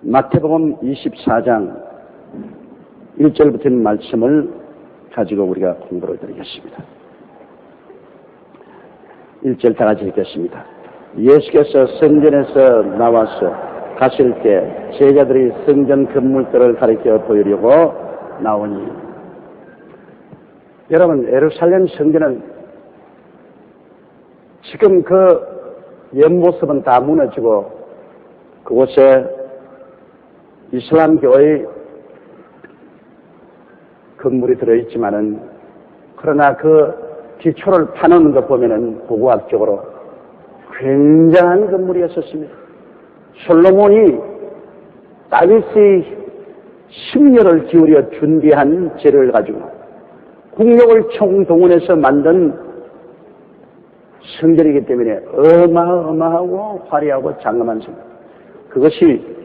마태복음 24장 1절부터 있는 말씀을 가지고 우리가 공부를 드리겠습니다. 1절 다 같이 읽겠습니다. 예수께서 성전에서 나와서 가실 때 제자들이 성전 건물들을 가리켜 보이려고 나오니, 여러분, 예루살렘 성전은 지금 그 옆모습은 다 무너지고 그곳에 이슬람교의 건물이 들어있지만은, 그러나 그 기초를 파놓는 것 보면은 고고학적으로 굉장한 건물이었었습니다. 솔로몬이 다윗의 심려를 기울여 준비한 재료를 가지고 국력을 총동원해서 만든 성전이기 때문에 어마어마하고 화려하고 장엄한 성전. 그것이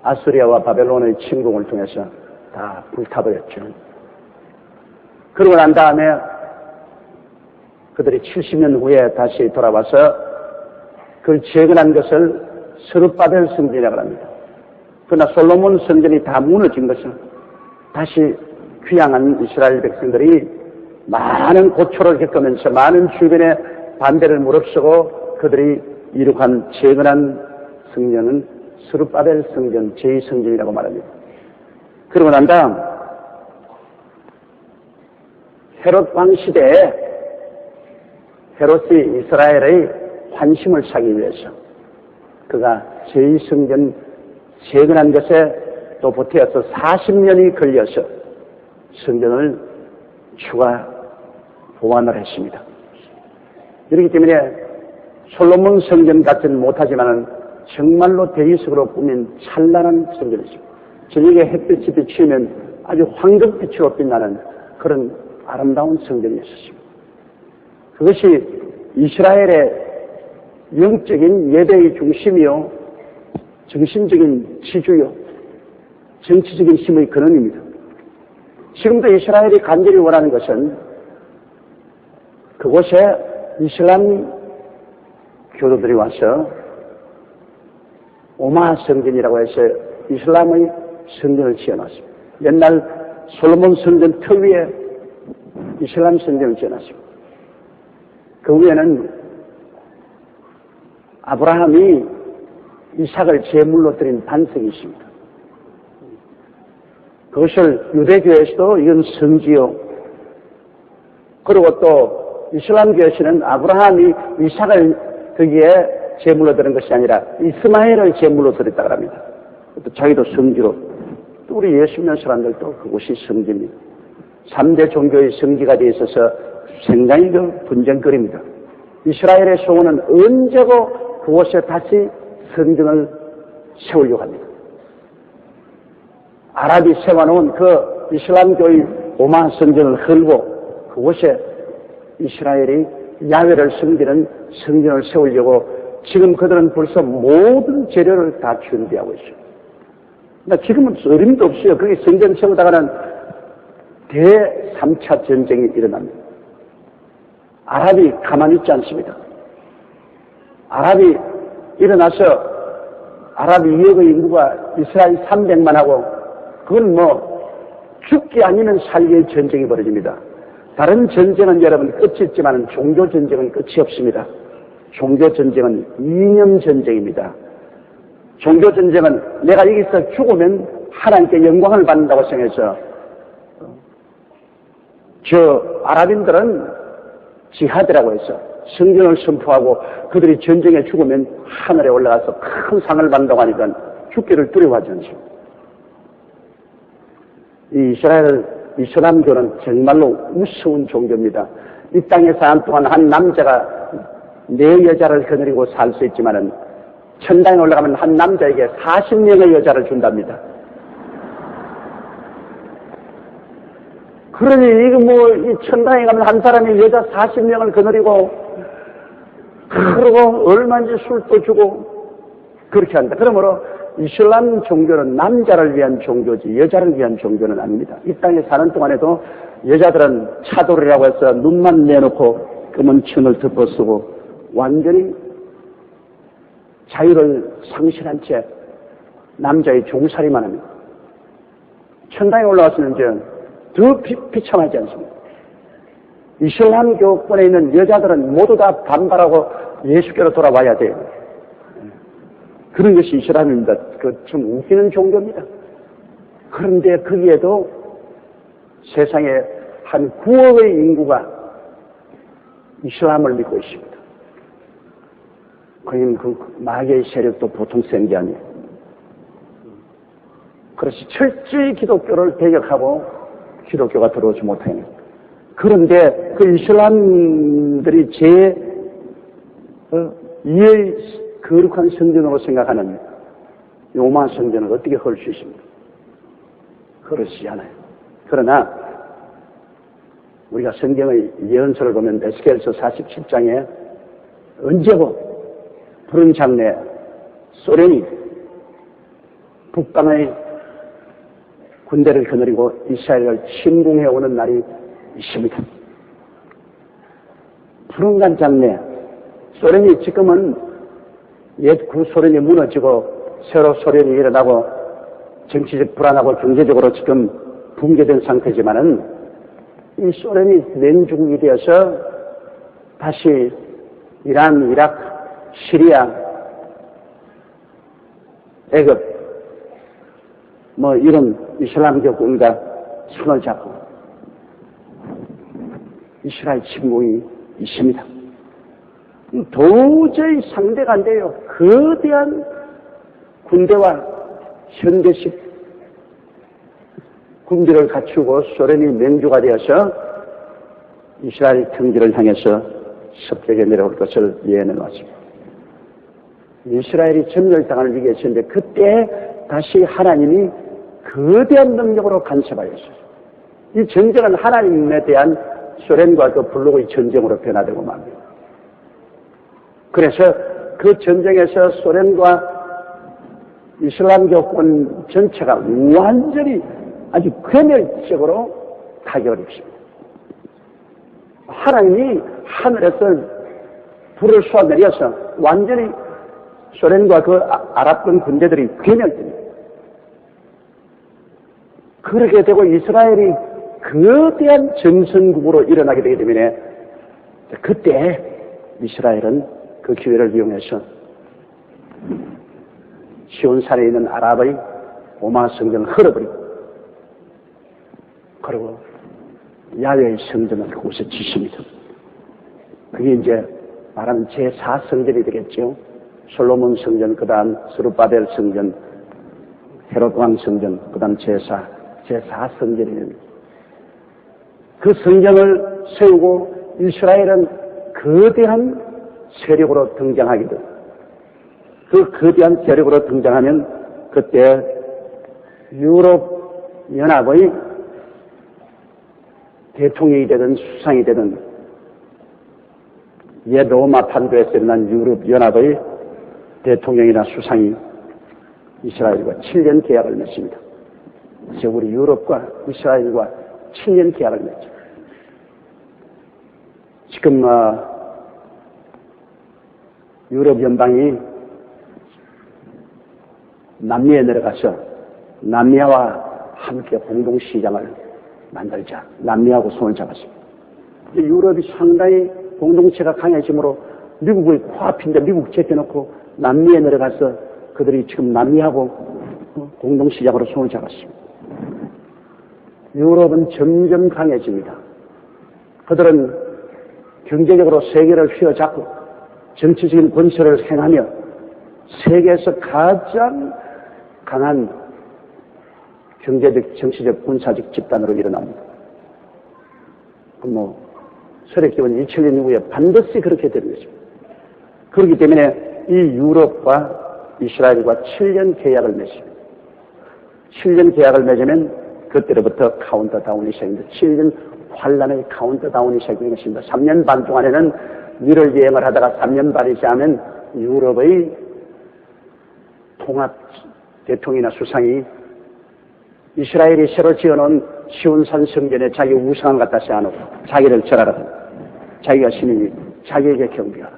아수리아와 바벨론의 침공을 통해서 다 불타버렸죠. 그러고 난 다음에 그들이 70년 후에 다시 돌아와서 그걸 재건한 것을 스룹바벨 성전이라고 합니다. 그러나 솔로몬 성전이 다 무너진 것은 다시 귀향한 이스라엘 백성들이 많은 고초를 겪으면서 많은 주변의 반대를 무릅쓰고 그들이 이룩한 재건한 성전은 스룹바벨 성전, 제2성전이라고 말합니다. 그러고 난 다음 헤롯 왕 시대에 헤롯이 이스라엘의 환심을 사기 위해서 그가 제2성전 재건한 것에 또 보태어서 40년이 걸려서 성전을 추가 보완을 했습니다. 그렇기 때문에 솔로몬 성전 같지는 못하지만은 정말로 대리석으로 꾸민 찬란한 성전이죠. 저녁에 햇빛이 비치면 아주 황금빛으로 빛나는 그런 아름다운 성전이었습니다. 그것이 이스라엘의 영적인 예배의 중심이요, 정신적인 지주요, 정치적인 힘의 근원입니다. 지금도 이스라엘이 간절히 원하는 것은 그곳에 이슬람 교도들이 와서 오마 성전이라고 해서 이슬람의 성전을 지어놨습니다. 옛날 솔로몬 성전 터 위에 이슬람 성전을 지어놨습니다. 그 위에는 아브라함이 이삭을 제물로 드린 반석이 있습니다. 그것을 유대교에서도 이건 성지요, 그리고 또 이슬람교에서는 아브라함이 이삭을 거기에 제물로 드린 것이 아니라 이스마엘을 제물로 드렸다고 합니다. 또 자기도 성지로, 또 우리 예수 믿는 사람들도 그곳이 성지입니다. 3대 종교의 성지가 되어 있어서 굉장히 그 분쟁거리입니다. 이스라엘의 소원은 언제고 그곳에 다시 성전을 세우려고 합니다. 아랍이 세워놓은 그 이슬람교의 오마 성전을 헐고 그곳에 이스라엘이 야훼를 섬기는 성전을 세우려고 지금 그들은 벌써 모든 재료를 다 준비하고 있어요. 그러니까 지금은 어림도 없어요. 거기 성전 세우다가는 대3차 전쟁이 일어납니다. 아랍이 가만히 있지 않습니다. 아랍이 일어나서 아랍 2억의 인구가 이스라엘 300만하고 그건 뭐 죽기 아니면 살기의 전쟁이 벌어집니다. 다른 전쟁은 여러분 끝이 있지만 종교 전쟁은 끝이 없습니다. 종교 전쟁은 이념 전쟁입니다. 종교 전쟁은 내가 여기서 죽으면 하나님께 영광을 받는다고 생각해서 저 아랍인들은 지하드라고 해서 성전을 선포하고 그들이 전쟁에 죽으면 하늘에 올라가서 큰 상을 받는다고 하니까 죽기를 두려워하지 않습니다. 이 이스라엘 이슬람교는 정말로 무서운 종교입니다. 이 땅에 사는 동안 한 남자가 4여자를 거느리고 살 수 있지만은 천당에 올라가면 한 남자에게 40명의 여자를 준답니다. 그러니 이거 뭐 이 천당에 가면 한 사람이 여자 40명을 거느리고 그러고 얼마인지 술도 주고 그렇게 한다. 그러므로 이슬람 종교는 남자를 위한 종교지 여자를 위한 종교는 아닙니다. 이 땅에 사는 동안에도 여자들은 차돌이라고 해서 눈만 내놓고 검은 천을 덮어쓰고 완전히 자유를 상실한 채 남자의 종살이만 합니다. 천당에 올라와서는 더 비참하지 않습니까? 이슬람 교권에 있는 여자들은 모두 다 반발하고 예수께로 돌아와야 돼요. 그런 것이 이슬람입니다. 좀 웃기는 종교입니다. 그런데 거기에도 세상에 한 9억의 인구가 이슬람을 믿고 있습니다. 그러면 그 마귀의 세력도 보통 센 게 아니에요. 그래서 철저히 기독교를 배격하고 기독교가 들어오지 못해요. 그런데 그 이슬람들이 이의 거룩한 성전으로 생각하는 로마 성전을 어떻게 헐 수 있습니까? 그렇지 않아요. 그러나 우리가 성경의 예언서를 보면 에스겔서 47장에 언제고 푸른 장래 소련이 북방의 군대를 거느리고 이스라엘을 침공해오는 날이 있습니다. 푸른 장래 소련이 지금은 옛 구소련이 무너지고 새로 소련이 일어나고 정치적 불안하고 경제적으로 지금 붕괴된 상태지만은 이 소련이 냉중이 되어서 다시 이란, 이라크, 시리아, 애굽 이런 이슬람교권과 손을 잡고 이스라엘 침공이 있습니다. 도저히 상대가 안 돼요. 거대한 군대와 현대식 군기를 갖추고 소련이 맹주가 되어서 이스라엘 평지를 향해서 섭격에 내려올 것을 예언해 놨습니다. 이스라엘이 점멸당할 위기에 있었는데 그때 다시 하나님이 거대한 능력으로 간섭하였어요. 이 전쟁은 하나님에 대한 소련과 그 블록의 전쟁으로 변화되고 맙니다. 그래서 그 전쟁에서 소련과 이슬람교권 전체가 완전히 아주 괴멸적으로 타격을 입습니다. 하나님이 하늘에서 불을 쏘아내려서 완전히 소련과 그 아랍권 군대들이 괴멸됩니다. 그렇게 되고 이스라엘이 거대한 정선국으로 일어나게 되기 때문에 그때 이스라엘은 그 기회를 이용해서 시온산에 있는 아랍의 오마 성전을 헐어버리고 그리고 야훼의 성전을 그곳에 짓습니다. 그게 이제 말하는 제4성전이 되겠죠. 솔로몬 성전, 그 다음 스룹바벨 성전, 헤롯 왕 성전, 그 다음 제4성전이 됩니다. 그 성전을 세우고 이스라엘은 거대한 세력으로 등장하게 됩니다. 그 거대한 세력으로 등장하면 그때 유럽 연합의 대통령이 되든 수상이 되든 옛 로마 판도에서 일어난 유럽 연합의 대통령이나 수상이 이스라엘과 7년 계약을 맺습니다. 그래서 우리 유럽과 이스라엘과 7년 계약을 맺죠. 지금 유럽 연방이 남미에 내려가서 남미와 함께 공동시장을 만들자. 남미하고 손을 잡았습니다. 유럽이 상당히 공동체가 강해지므로 미국의 코앞인데 미국 제껴놓고 남미에 내려가서 그들이 지금 남미하고 공동시장으로 손을 잡았습니다. 유럽은 점점 강해집니다. 그들은 경제적으로 세계를 휘어잡고 정치적인 권세를 행하며 세계에서 가장 강한 경제적, 정치적, 군사적 집단으로 일어납니다. 세력기원 2000년 이후에 반드시 그렇게 되는 것입니다. 그렇기 때문에 이 유럽과 이스라엘과 7년 계약을 맺습니다. 7년 계약을 맺으면 그때로부터 카운트다운이 시작됩니다. 7년 환란의 카운트다운이 시작되는 것입니다. 3년 반 동안에는 미를 여행을 하다가 3년 반이 지나면 유럽의 통합 대통령이나 수상이 이스라엘이 새로 지어놓은 시온산 성전에 자기 우상을 갖다 세워놓고 자기를 절하라. 자기가 신이니 자기에게 경배하라.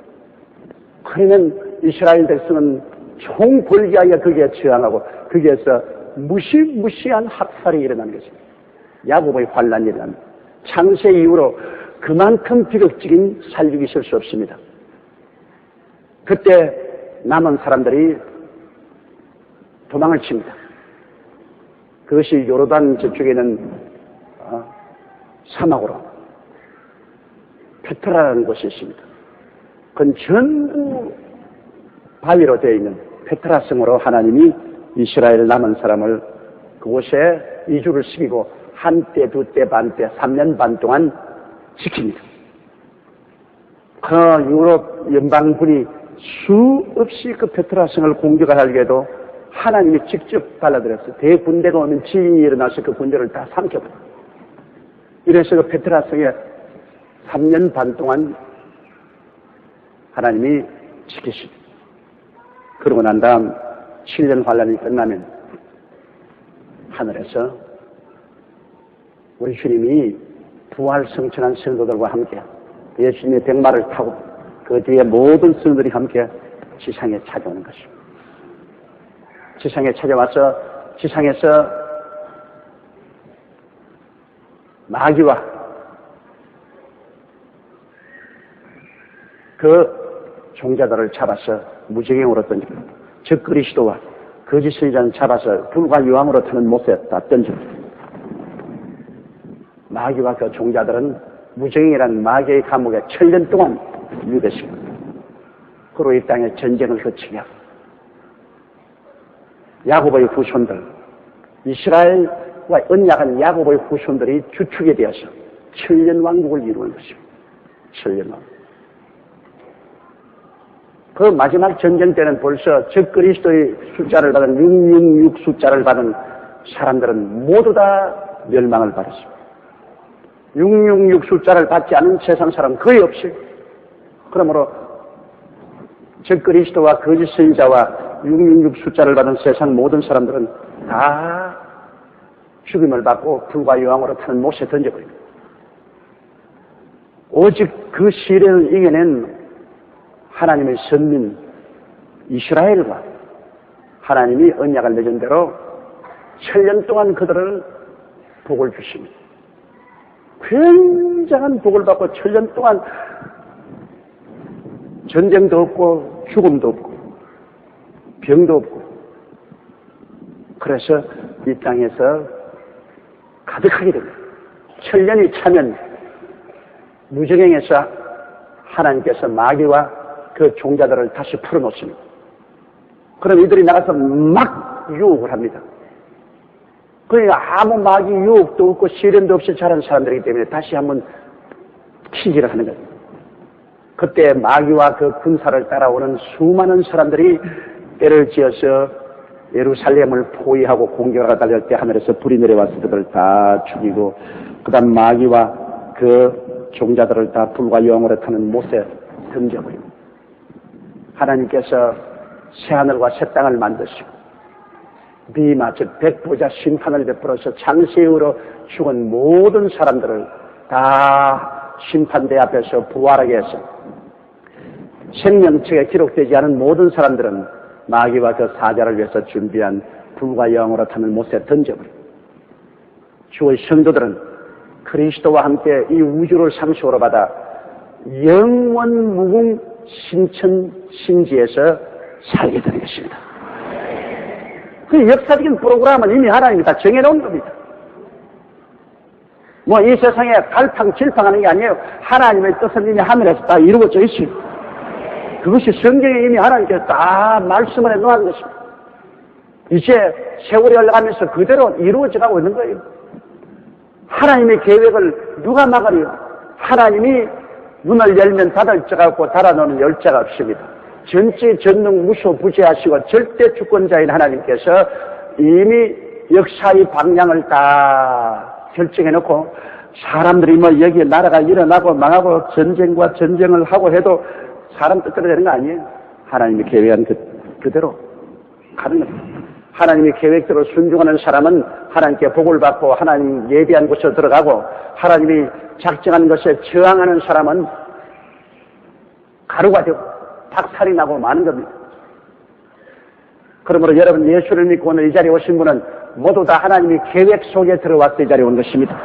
그러면 이스라엘 백성은 총궐기하여 거기에 저항하고 거기에서 무시무시한 학살이 일어난 것입니다. 야곱의 환란이 일어납니다. 창세 이후로 그만큼 비극적인 살육이 있을 수 없습니다. 그때 남은 사람들이 도망을 칩니다. 그것이 요르단 저쪽에 있는 사막으로 페트라라는 곳이 있습니다. 그건 전부 바위로 되어 있는 페트라 성으로 하나님이 이스라엘 남은 사람을 그곳에 이주를 시키고 한때, 두때, 반때, 3년 반 동안 지킵니다. 그 유럽 연방군이 수없이 그 페트라 성을 공격하려고 하나님이 직접 달라들었어요. 대군대가 오면 지진이 일어나서 그 군대를 다 삼켜버려요. 이래서 그 페트라 성에 3년 반 동안 하나님이 지키십니다. 그러고 난 다음 7년 환란이 끝나면 하늘에서 우리 주님이 부활성천한 성도들과 함께 예수님의 백마를 타고 그 뒤에 모든 성도들이 함께 지상에 찾아오는 것입니다. 지상에 찾아와서 지상에서 마귀와 그 종자들을 잡아서 무지경으로 던집니다. 즉 그리스도와 거짓 선지자는 잡아서 불과 유황으로 타는 못에 다 던집니다. 마귀와 그 종자들은 무정이라는 마귀의 감옥에 7년 동안 유배시킵니다. 그로 이 땅에 전쟁을 거치게 하고 야곱의 후손들, 이스라엘과 언약한 야곱의 후손들이 주축이 되어서 7년 왕국을 이루는 것입니다. 7년 왕국. 그 마지막 전쟁 때는 벌써 적 그리스도의 숫자를 받은 666 숫자를 받은 사람들은 모두 다 멸망을 받았습니다. 666 숫자를 받지 않은 세상 사람 거의 없어요. 그러므로 적 그리스도와 거짓 선지자와 666 숫자를 받은 세상 모든 사람들은 다 죽임을 받고 불과 여왕으로 타는 못에 던져버립니다. 오직 그 시련을 이겨낸 하나님의 선민 이스라엘과 하나님이 언약을 맺은 대로 7년 동안 그들을 복을 주십니다. 굉장한 복을 받고 7년 동안 전쟁도 없고 죽음도 없고 병도 없고 그래서 이 땅에서 가득하게 됩니다. 7년이 차면 무저갱에서 하나님께서 마귀와 그 종자들을 다시 풀어놓습니다. 그럼 이들이 나가서 막 유혹을 합니다. 그러니까 아무 마귀 유혹도 없고 시련도 없이 자란 사람들이기 때문에 다시 한번 키질을 하는 거예요. 그때 마귀와 그 군사를 따라오는 수많은 사람들이 때를 지어서 예루살렘을 포위하고 공격하러 달릴 때 하늘에서 불이 내려와서 그들을 다 죽이고 그 다음 마귀와 그 종자들을 다 불과 영으로 타는 못에 던져버립니다. 하나님께서 새하늘과 새 땅을 만드시고 비마 즉 백보자 심판을 베풀어서 창세후로 죽은 모든 사람들을 다 심판대 앞에서 부활하게 해서 생명책에 기록되지 않은 모든 사람들은 마귀와 그 사자를 위해서 준비한 불과 영으로 타는 못에 던져버립니다. 주의 성도들은 그리스도와 함께 이 우주를 상속으로 받아 영원 무궁 신천 신지에서 살게 되는 것입니다. 그 역사적인 프로그램은 이미 하나님이 다 정해놓은 겁니다. 뭐 이 세상에 갈팡질팡하는 게 아니에요. 하나님의 뜻은 이미 하늘에서 다 이루어져 있어요. 그것이 성경에 이미 하나님께서 다 말씀을 해놓은 것입니다. 이제 세월이 흘러가면서 그대로 이루어져가고 있는 거예요. 하나님의 계획을 누가 막으리요? 하나님이 문을 열면 닫을 자가 없고 닫아놓는 열 자가 없습니다. 전지 전능 무소부재하시고 절대 주권자인 하나님께서 이미 역사의 방향을 다 결정해놓고 사람들이 뭐 여기에 나라가 일어나고 망하고 전쟁과 전쟁을 하고 해도 사람 뜻대로 되는 거 아니에요. 하나님이 계획한 그대로 가는 겁니다. 하나님의 계획대로 순종하는 사람은 하나님께 복을 받고 하나님 예비한 곳에 들어가고 하나님이 작정한 것에 저항하는 사람은 가루가 되고 박살이 나고 마는 겁니다. 그러므로 여러분 예수를 믿고 오늘 이 자리에 오신 분은 모두 다 하나님이 계획 속에 들어와서 이 자리에 온 것입니다.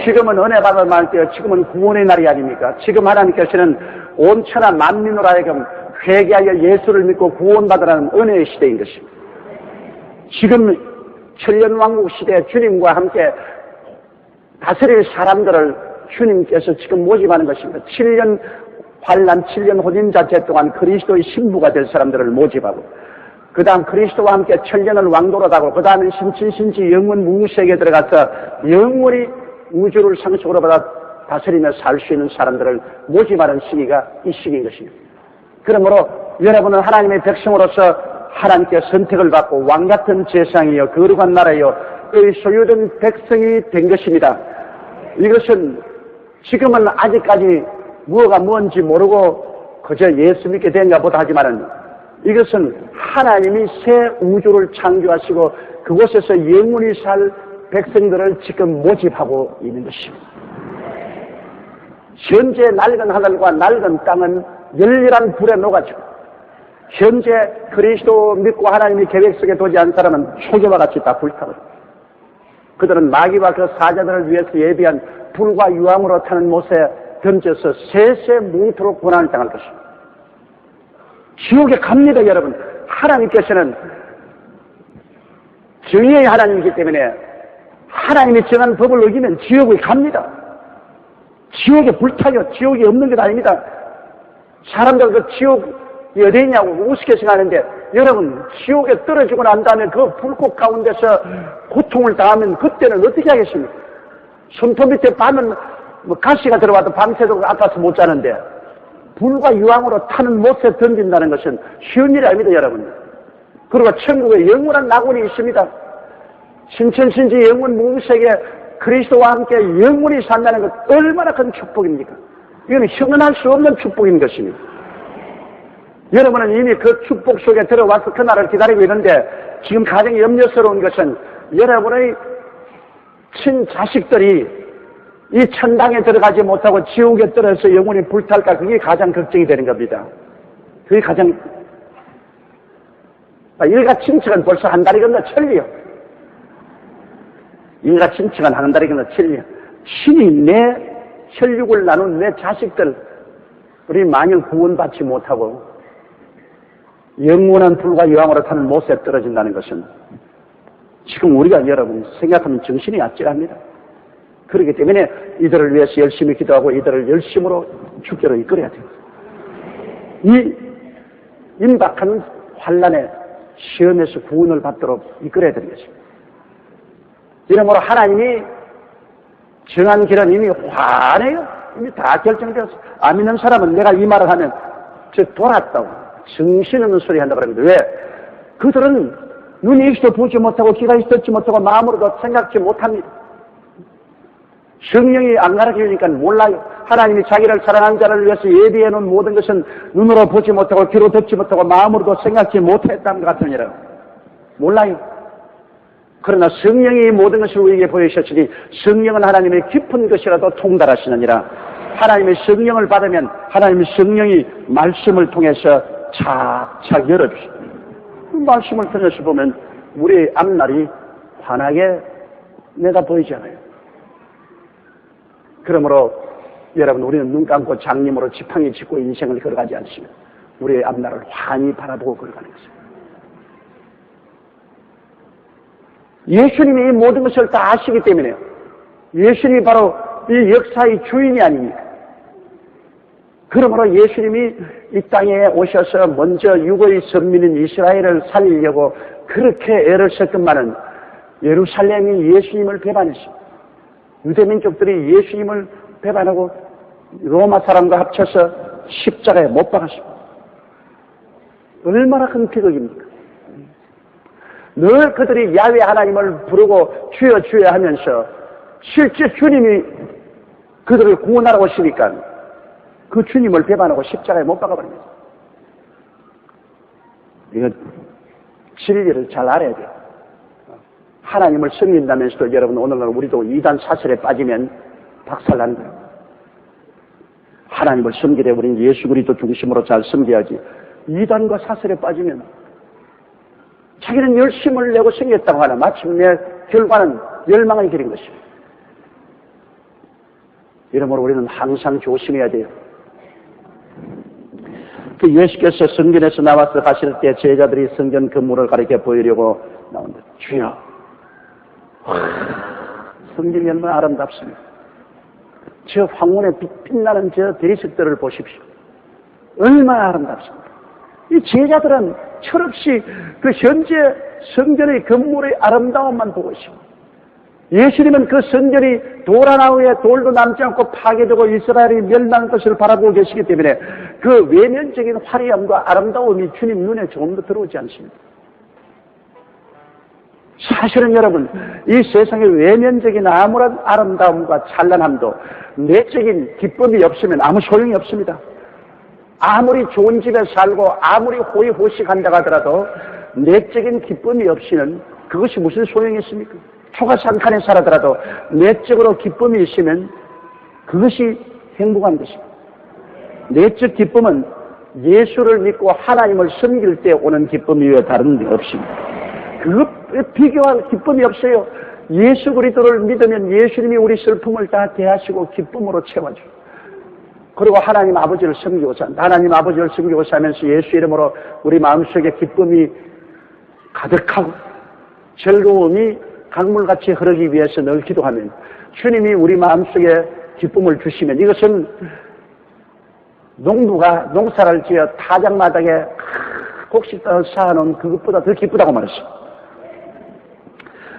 지금은 은혜 받을 말 때요. 지금은 구원의 날이 아닙니까? 지금 하나님께서는 온 천하 만민으로 하여금 회개하여 예수를 믿고 구원받으라는 은혜의 시대인 것입니다. 지금 천년왕국 시대에 주님과 함께 다스릴 사람들을 주님께서 지금 모집하는 것입니다. 7년 환난, 7년 혼인 자체 동안 그리스도의 신부가 될 사람들을 모집하고, 그 다음 그리스도와 함께 천년을 왕도로 하고, 그 다음에 신치 영원 무세계에 들어가서 영원히 우주를 상속으로 받아 다스리며 살 수 있는 사람들을 모집하는 시기가 이 시기인 것입니다. 그러므로 여러분은 하나님의 백성으로서 하나님께 선택을 받고 왕같은 제상이요 거룩한 나라요 의 소유된 백성이 된 것입니다. 이것은 지금은 아직까지 무엇가 뭔지 모르고 그저 예수 믿게 된가 보다 하지만은 이것은 하나님이 새 우주를 창조하시고 그곳에서 영원히 살 백성들을 지금 모집하고 있는 것입니다. 현재 낡은 하늘과 낡은 땅은 열렬한 불에 녹아지고, 현재 그리스도 믿고 하나님의 계획 속에 도지 않은 사람은 초계와 같이 다 불타고, 그들은 마귀와 그 사자들을 위해서 예비한 불과 유황으로 타는 못에 던져서 세세 뭉토록 고난을 당할 것입니다. 지옥에 갑니다, 여러분. 하나님께서는 정의의 하나님이기 때문에 하나님이 정한 법을 어기면 지옥에 갑니다. 지옥에 불타요. 지옥이 없는 것 아닙니다. 사람들 그 지옥이 어디 있냐고 우습게 생각하는데, 여러분 지옥에 떨어지고 난 다음에 그 불꽃 가운데서 고통을 당하면 그때는 어떻게 하겠습니까? 손톱 밑에 밤은 뭐 가시가 들어와도 밤새도록 아파서 못 자는데 불과 유황으로 타는 못에 던진다는 것은 쉬운 일이 아닙니다, 여러분. 그리고 천국에 영원한 낙원이 있습니다. 신천신지 영원 무세계 그리스도와 함께 영원히 산다는 것 얼마나 큰 축복입니까? 이건 형언할 수 없는 축복인 것입니다. 여러분은 이미 그 축복 속에 들어와서 그 날을 기다리고 있는데, 지금 가장 염려스러운 것은 여러분의 친자식들이 이 천당에 들어가지 못하고 지옥에 떨어져서 영원히 불탈까, 그게 가장 걱정이 되는 겁니다. 그게 가장, 일가 친척은 벌써 한 달이 건너 천리요. 일가 친척은 한 달이 건너 천리요. 신이 내 혈육을 나눈 내 자식들, 우리 만일 구원받지 못하고 영원한 불과 유황으로 타는 못에 떨어진다는 것은 지금 우리가 여러분 생각하면 정신이 아찔합니다. 그렇기 때문에 이들을 위해서 열심히 기도하고 이들을 열심으로 주께로 이끌어야 돼요. 이 임박한 환난의 시험에서 구원을 받도록 이끌어야 되는 것입니다. 이러므로 하나님이 정한 길은 이미 환해요. 이미 다 결정되었어요. 안 믿는 사람은 내가 이 말을 하면 저 돌았다고 정신없는 소리 한다고 합니다. 왜? 그들은 눈이 있어도 보지 못하고 귀가 있어도 듣지 못하고 마음으로도 생각지 못합니다. 성령이 안 가르쳐주니까 몰라요. 하나님이 자기를 사랑하는 자를 위해서 예비해 놓은 모든 것은 눈으로 보지 못하고 귀로 듣지 못하고 마음으로도 생각지 못했다는 것 같으니라. 몰라요. 그러나 성령이 모든 것을 우리에게 보여주셨으니 성령은 하나님의 깊은 것이라도 통달하시느니라. 하나님의 성령을 받으면 하나님의 성령이 말씀을 통해서 착착 열어주십니다. 그 말씀을 통해서 보면 우리의 앞날이 환하게 내다 보이지 않아요. 그러므로 여러분, 우리는 눈 감고 장님으로 지팡이 짚고 인생을 걸어가지 않습니다. 우리의 앞날을 환히 바라보고 걸어가는 것입니다. 예수님이 이 모든 것을 다 아시기 때문에요. 예수님이 바로 이 역사의 주인이 아닙니까? 그러므로 예수님이 이 땅에 오셔서 먼저 육의 선민인 이스라엘을 살리려고 그렇게 애를 썼건만은 예루살렘이 예수님을 배반했습니다. 유대민족들이 예수님을 배반하고 로마 사람과 합쳐서 십자가에 못 박았습니다. 얼마나 큰 비극입니까? 늘 그들이 야훼 하나님을 부르고 주여 주여 하면서 실제 주님이 그들을 구원하러 오시니까 그 주님을 배반하고 십자가에 못 박아버립니다. 이건 진리를 잘 알아야 돼요. 하나님을 섬긴다면서도 여러분 오늘날 우리도 이단 사설에 빠지면 박살나는 거예요. 하나님을 섬기되 우리는 예수 그리스도 중심으로 잘 섬겨야지. 이단과 사설에 빠지면 자기는 열심을 내고 섬겼다고 하나 마침내 결과는 멸망의 길인 것입니다. 이러므로 우리는 항상 조심해야 돼요. 그 예수께서 성전에서 나와서 가실 때 제자들이 성전 건물을 가리켜 보이려고 나온다. 주여, 성전이 얼마나 아름답습니다. 저 황혼에 빛나는 저 대리석들을 보십시오. 얼마나 아름답습니다. 이 제자들은 철없이 그 현재 성전의 건물의 아름다움만 보고 있습니다. 예수님은 그 성전이 돌 하나 위에 돌도 남지 않고 파괴되고 이스라엘이 멸망한 것을 바라보고 계시기 때문에 그 외면적인 화려함과 아름다움이 주님 눈에 조금도 들어오지 않습니다. 사실은 여러분, 이 세상의 외면적인 아무런 아름다움과 찬란함도 내적인 기쁨이 없으면 아무 소용이 없습니다. 아무리 좋은 집에 살고 아무리 호의호식한다고 하더라도 내적인 기쁨이 없이는 그것이 무슨 소용이 있습니까? 초가상칸에 살아더라도 내적으로 기쁨이 있으면 그것이 행복한 것입니다. 내적 기쁨은 예수를 믿고 하나님을 섬길 때 오는 기쁨 이외에 다른 데 없습니다. 그것 비교할 기쁨이 없어요. 예수 그리스도를 믿으면 예수님이 우리 슬픔을 다 대하시고 기쁨으로 채워줘요. 그리고 하나님 아버지를 섬기고 산다. 하나님 아버지를 섬기고 살면서 예수 이름으로 우리 마음속에 기쁨이 가득하고 즐거움이 강물같이 흐르기 위해서 늘 기도하면 주님이 우리 마음속에 기쁨을 주시면 이것은 농부가 농사를 지어 타작마당에 곡식을 쌓아놓은 그것보다 더 기쁘다고 말했어요.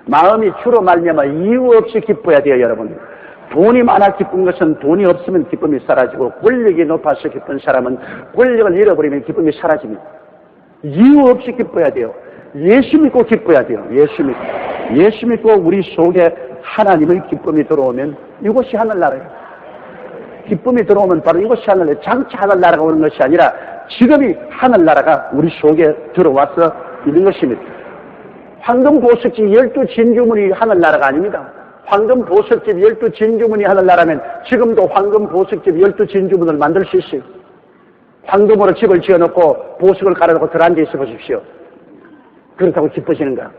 마음이 주로 말미암아 이유 없이 기뻐야 돼요, 여러분. 돈이 많아 기쁜 것은 돈이 없으면 기쁨이 사라지고 권력이 높아서 기쁜 사람은 권력을 잃어버리면 기쁨이 사라집니다. 이유 없이 기뻐야 돼요. 예수 믿고 기뻐야 돼요. 예수 믿고 우리 속에 하나님의 기쁨이 들어오면 이것이 하늘나라예요. 기쁨이 들어오면 바로 이것이 하늘나라예요. 장차 하늘나라가 오는 것이 아니라 지금이 하늘나라가 우리 속에 들어와서 있는 것입니다. 황금 보석집 12진주문이 하늘나라가 아닙니다. 황금 보석집 12진주문이 하늘나라면 지금도 황금 보석집 12진주문을 만들 수 있어요. 황금으로 집을 지어놓고 보석을 깔아놓고 들어앉아 있어 보십시오. 그렇다고 기쁘시는가?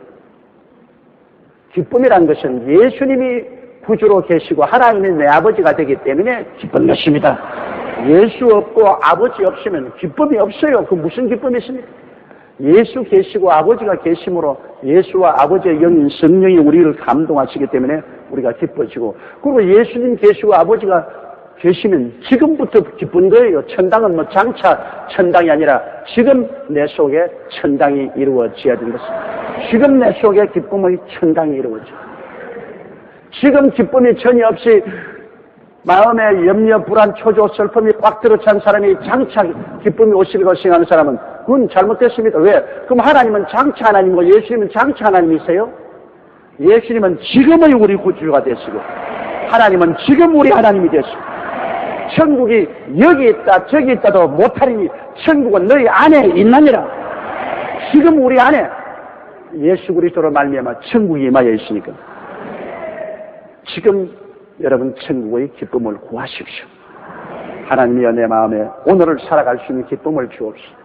기쁨이란 것은 예수님이 구주로 계시고 하나님이 내 아버지가 되기 때문에 기쁜 것입니다. 예수 없고 아버지 없으면 기쁨이 없어요. 그 무슨 기쁨이 있습니까? 예수 계시고 아버지가 계심으로 예수와 아버지의 영인 성령이 우리를 감동하시기 때문에 우리가 기뻐지고, 그리고 예수님 계시고 아버지가 계시면 지금부터 기쁜 거예요. 천당은 뭐 장차 천당이 아니라 지금 내 속에 천당이 이루어져야 되는 것입니다. 지금 내 속에 기쁨의 천당이 이루어져. 지금 기쁨이 전혀 없이 마음에 염려, 불안, 초조, 슬픔이 꽉 들어찬 사람이 장차 기쁨이 오실 것을 하는 사람은 그건 잘못됐습니다. 왜? 그럼 하나님은 장차 하나님이고 예수님은 장차 하나님이세요? 예수님은 지금의 우리 구주가 되시고 하나님은 지금 우리 하나님이 되시고 천국이 여기 있다 저기 있다도 못하리니 천국은 너희 안에 있나니라. 지금 우리 안에 예수 그리스도로 말미암아 천국이 임하여 있으니까 지금 여러분 천국의 기쁨을 구하십시오. 하나님이여 내 마음에 오늘을 살아갈 수 있는 기쁨을 주옵시오.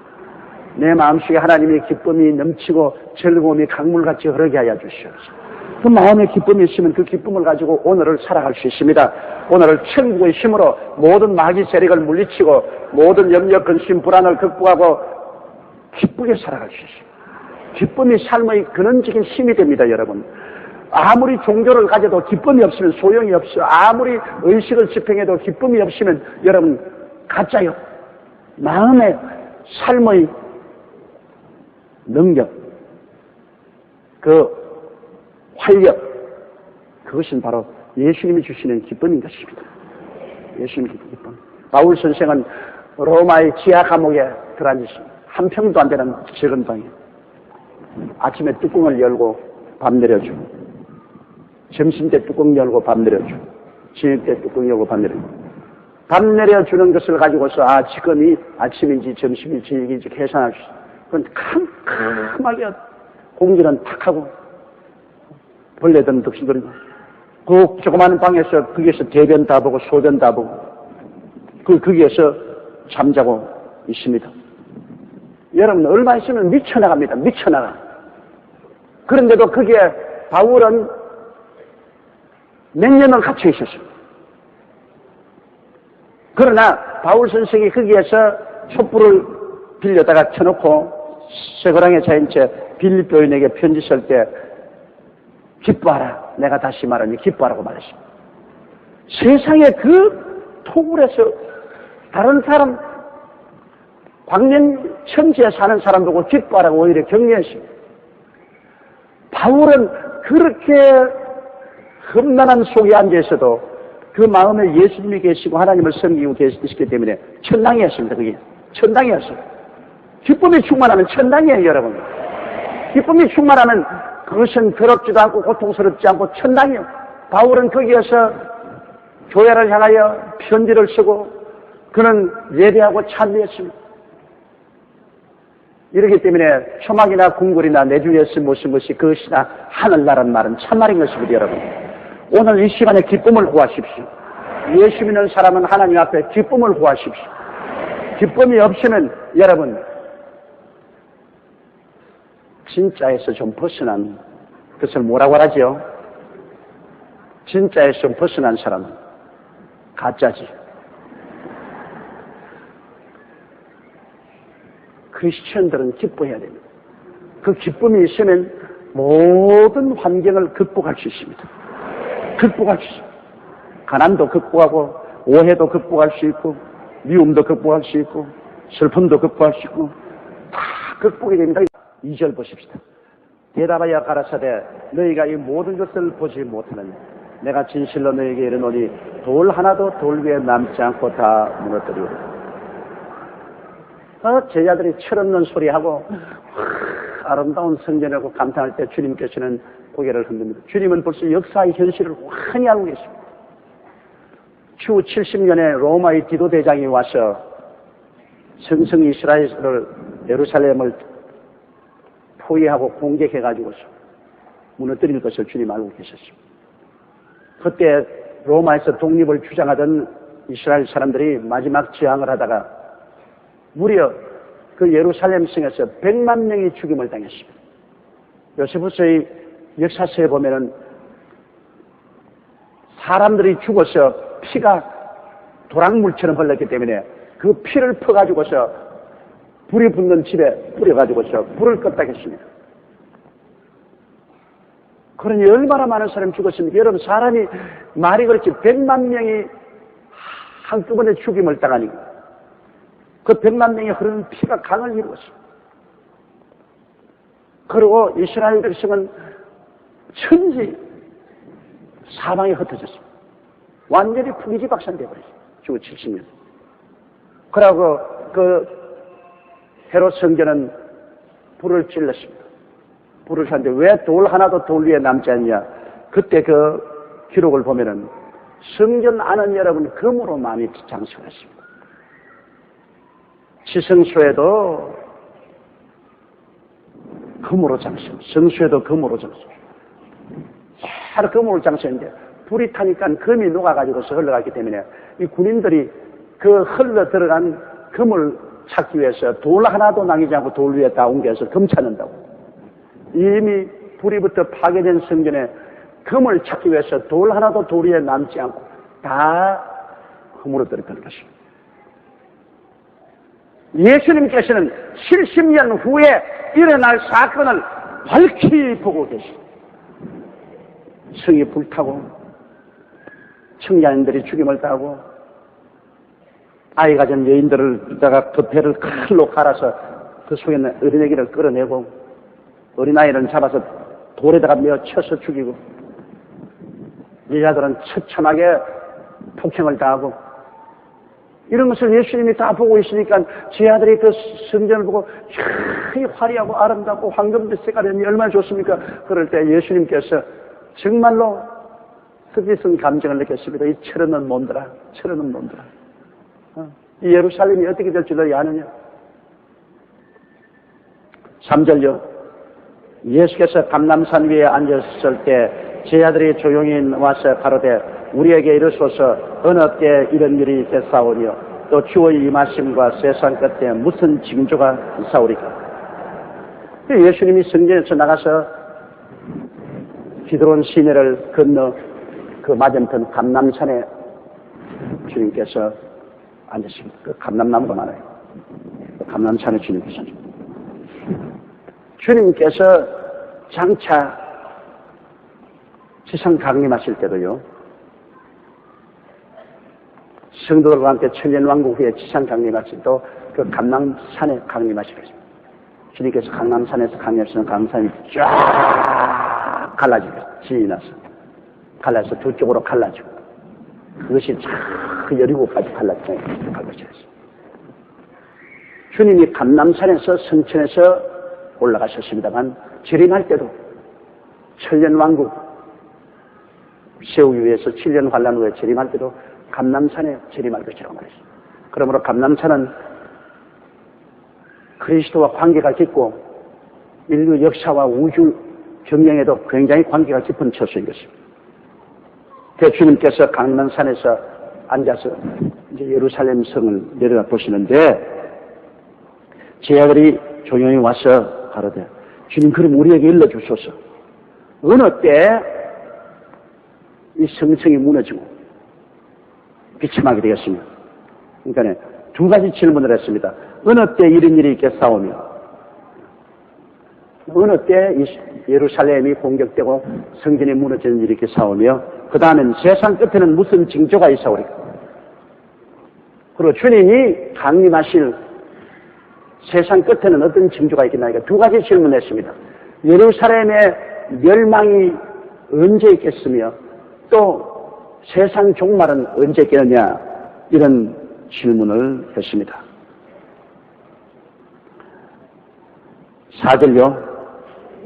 내 마음속에 하나님의 기쁨이 넘치고 즐거움이 강물같이 흐르게 하여 주시옵소서. 그 마음에 기쁨이 있으면 그 기쁨을 가지고 오늘을 살아갈 수 있습니다. 오늘을 천국의 힘으로 모든 마귀 세력을 물리치고 모든 염려, 근심, 불안을 극복하고 기쁘게 살아갈 수 있습니다. 기쁨이 삶의 근원적인 힘이 됩니다, 여러분. 아무리 종교를 가져도 기쁨이 없으면 소용이 없어요. 아무리 의식을 집행해도 기쁨이 없으면 여러분 가짜요. 마음의 삶의 능력, 그 활력, 그것은 바로 예수님이 주시는 기쁨인 것입니다. 예수님의 기쁨. 바울 선생은 로마의 지하 감옥에 들어앉으십니다. 한 평도 안 되는 적은 방에 아침에 뚜껑을 열고 밥 내려주고, 점심 때 뚜껑 열고 밥 내려주고, 저녁 때 뚜껑 열고 밥 내려주고, 밥 내려주는 것을 가지고서 지금이 아침인지 점심인지 저녁인지 계산할 수 있어요. 그건 캄캄하게 공기는 탁 하고 벌레들은 득실거리고 그 조그마한 방에서 거기에서 대변 다 보고 소변 다 보고 거기에서 잠자고 있습니다. 여러분, 얼마 있으면 미쳐나갑니다. 미쳐나가. 그런데도 거기에 바울은 몇 년을 갇혀 있었습니다. 그러나 바울 선생이 거기에서 촛불을 빌려다가 켜놓고 쇠고랑에 차인 채 빌립보인에게 편지 쓸 때 기뻐하라. 내가 다시 말하니 기뻐하라고 말했습니다. 세상에 그 토굴에서 다른 사람, 광년 천지에 사는 사람 보고 기뻐하라고 오히려 격려했습니다. 바울은 그렇게 험난한 속에 앉아있어도 그 마음에 예수님이 계시고 하나님을 섬기고 계시기 때문에 천당이었습니다. 그게 천당이었어요. 기쁨이 충만하면 천당이에요, 여러분. 기쁨이 충만하면 그것은 더럽지도 않고 고통스럽지 않고 천당이에요. 바울은 거기에서 교회를 향하여 편지를 쓰고 그는 예배하고 찬미했습니다. 이렇기 때문에 초막이나 궁궐이나 내 주에서 무슨 것이 그것이나 하늘나라는 말은 참말인 것입니다, 여러분. 오늘 이 시간에 기쁨을 구하십시오. 예수 믿는 사람은 하나님 앞에 기쁨을 구하십시오. 기쁨이 없으면 여러분 진짜에서 좀 벗어난, 그것을 뭐라고 하죠? 진짜에서 좀 벗어난 사람은 가짜지. 크리스천들은 기뻐해야 됩니다. 그 기쁨이 있으면 모든 환경을 극복할 수 있습니다. 극복할 수 있습니다. 가난도 극복하고 오해도 극복할 수 있고 미움도 극복할 수 있고 슬픔도 극복할 수 있고 다 극복이 됩니다. 2절 보십시다. 대답하여 가라사대 너희가 이 모든 것을 보지 못하느냐 내가 진실로 너희에게 이르노니 돌 하나도 돌 위에 남지 않고 다 무너뜨리리라. 제자들이 철없는 소리하고 아름다운 성전이라고 감탄할 때 주님께서는 고개를 흔듭니다. 주님은 벌써 역사의 현실을 환히 알고 계십니다. 추후 70년에 로마의 디도대장이 와서 성성 이스라엘을 예루살렘을 포위하고 공격해가지고서 무너뜨릴 것을 주님 알고 계셨습니다. 그때 로마에서 독립을 주장하던 이스라엘 사람들이 마지막 저항을 하다가 무려 그 예루살렘 성에서 100만 명이 죽임을 당했습니다. 요세푸스의 역사서에 보면은 사람들이 죽어서 피가 도랑물처럼 흘렀기 때문에 그 피를 퍼가지고서 불이 붙는 집에 뿌려가지고서 불을 껐다 했습니다. 그러니 얼마나 많은 사람이 죽었습니까? 여러분, 사람이 말이 그렇지 100만 명이 한꺼번에 죽임을 당하니까 그 100만 명이 흐르는 피가 강을 이루었습니다. 그리고 이스라엘 백성은 천지 사망에 흩어졌습니다. 완전히 풍지박산되어 버렸어요. 주후 70년. 그러고 그 헤롯 성전은 불을 찔렀습니다. 불을 샀는데 왜 돌 하나도 돌 위에 남지 않냐? 그때 그 기록을 보면은 성전 안은 여러분 금으로 많이 장식을 했습니다. 지성소에도 금으로 장식, 성소에도 금으로 장식. 잘 금으로 장식했는데 불이 타니까 금이 녹아가지고서 흘러갔기 때문에 이 군인들이 그 흘러 들어간 금을 찾기 위해서 돌 하나도 남기지 않고 돌 위에 다 옮겨서 금 찾는다고. 이미 불이부터 파괴된 성전에 금을 찾기 위해서 돌 하나도 돌 위에 남지 않고 다 흠으로 들어간 것입니다. 예수님께서는 70년 후에 일어날 사건을 밝히 보고 계십니다. 성이 불타고 청년들이 죽임을 당하고 아이 가진 여인들을 다가 그 배를 칼로 갈아서 그 속에 있는 어린애기를 끌어내고 어린아이를 잡아서 돌에다가 메어 쳐서 죽이고 여자들은 처참하게 폭행을 당하고 이런 것을 예수님이 다 보고 있으니까 제 아들이 그 성전을 보고 이 화려하고 아름답고 황금빛 색깔이 얼마나 좋습니까? 그럴 때 예수님께서 정말로 뜻깊은 감정을 느꼈습니다. 이 철없는 놈들아, 철없는 놈들아. 이 예루살렘이 어떻게 될 줄 너희 아느냐? 3절요. 예수께서 감람산 위에 앉았을 때 제자들이 조용히 와서 가로되 우리에게 이르소서 어느 때 이런 일이 됐사오니요 또 주의 임하심과 세상 끝에 무슨 징조가 있사오리까? 예수님이 성전에서 나가서 기드론 시내를 건너 그 맞은편 감람산에 주님께서 앉으십니다. 그 감람나무가 많아요. 감람산에 주님께서 앉으십니다. 주님께서 장차 세상 강림하실 때도요, 성도들과 함께 천년왕국 후에 지상 강림하실 때도 그 감람산에 강림하실 것입니다. 주님께서 강남산에서 강림하시는 강산이 쫙 갈라지고 진이 나서 갈라서 두 쪽으로 갈라지고 그것이 쫙 여리고까지 갈라지고 갈라져요. 주님이 감남산에서 성천에서 올라가셨습니다만 재림할 때도 천년왕국 세우기 위해서 7년 환란 후에 재림할 때도 감남산에 재림할 것이라고 말했습니다. 그러므로 감남산은 그리스도와 관계가 깊고 인류 역사와 우주 경영에도 굉장히 관계가 깊은 처소인 것입니다. 주님께서 감남산에서 앉아서 이제 예루살렘 성을 내려다 보시는데 제자들이 조용히 와서 가로되 주님 그럼 우리에게 일러주소서. 어느 때 이 성성이 무너지고 비참하게 되었습니다. 그러니까 두 가지 질문을 했습니다. 어느 때 이런 일이 있겠사오며 어느 때 예루살렘이 공격되고 성전이 무너지는 일이 있겠사오며 그 다음엔 세상 끝에는 무슨 징조가 있사오리까? 그리고 주님이 강림하실 세상 끝에는 어떤 징조가 있겠나이까? 두 가지 질문했습니다. 예루살렘의 멸망이 언제 있겠으며 또 세상 종말은 언제 있겠느냐 이런 질문을 했습니다. 4절요.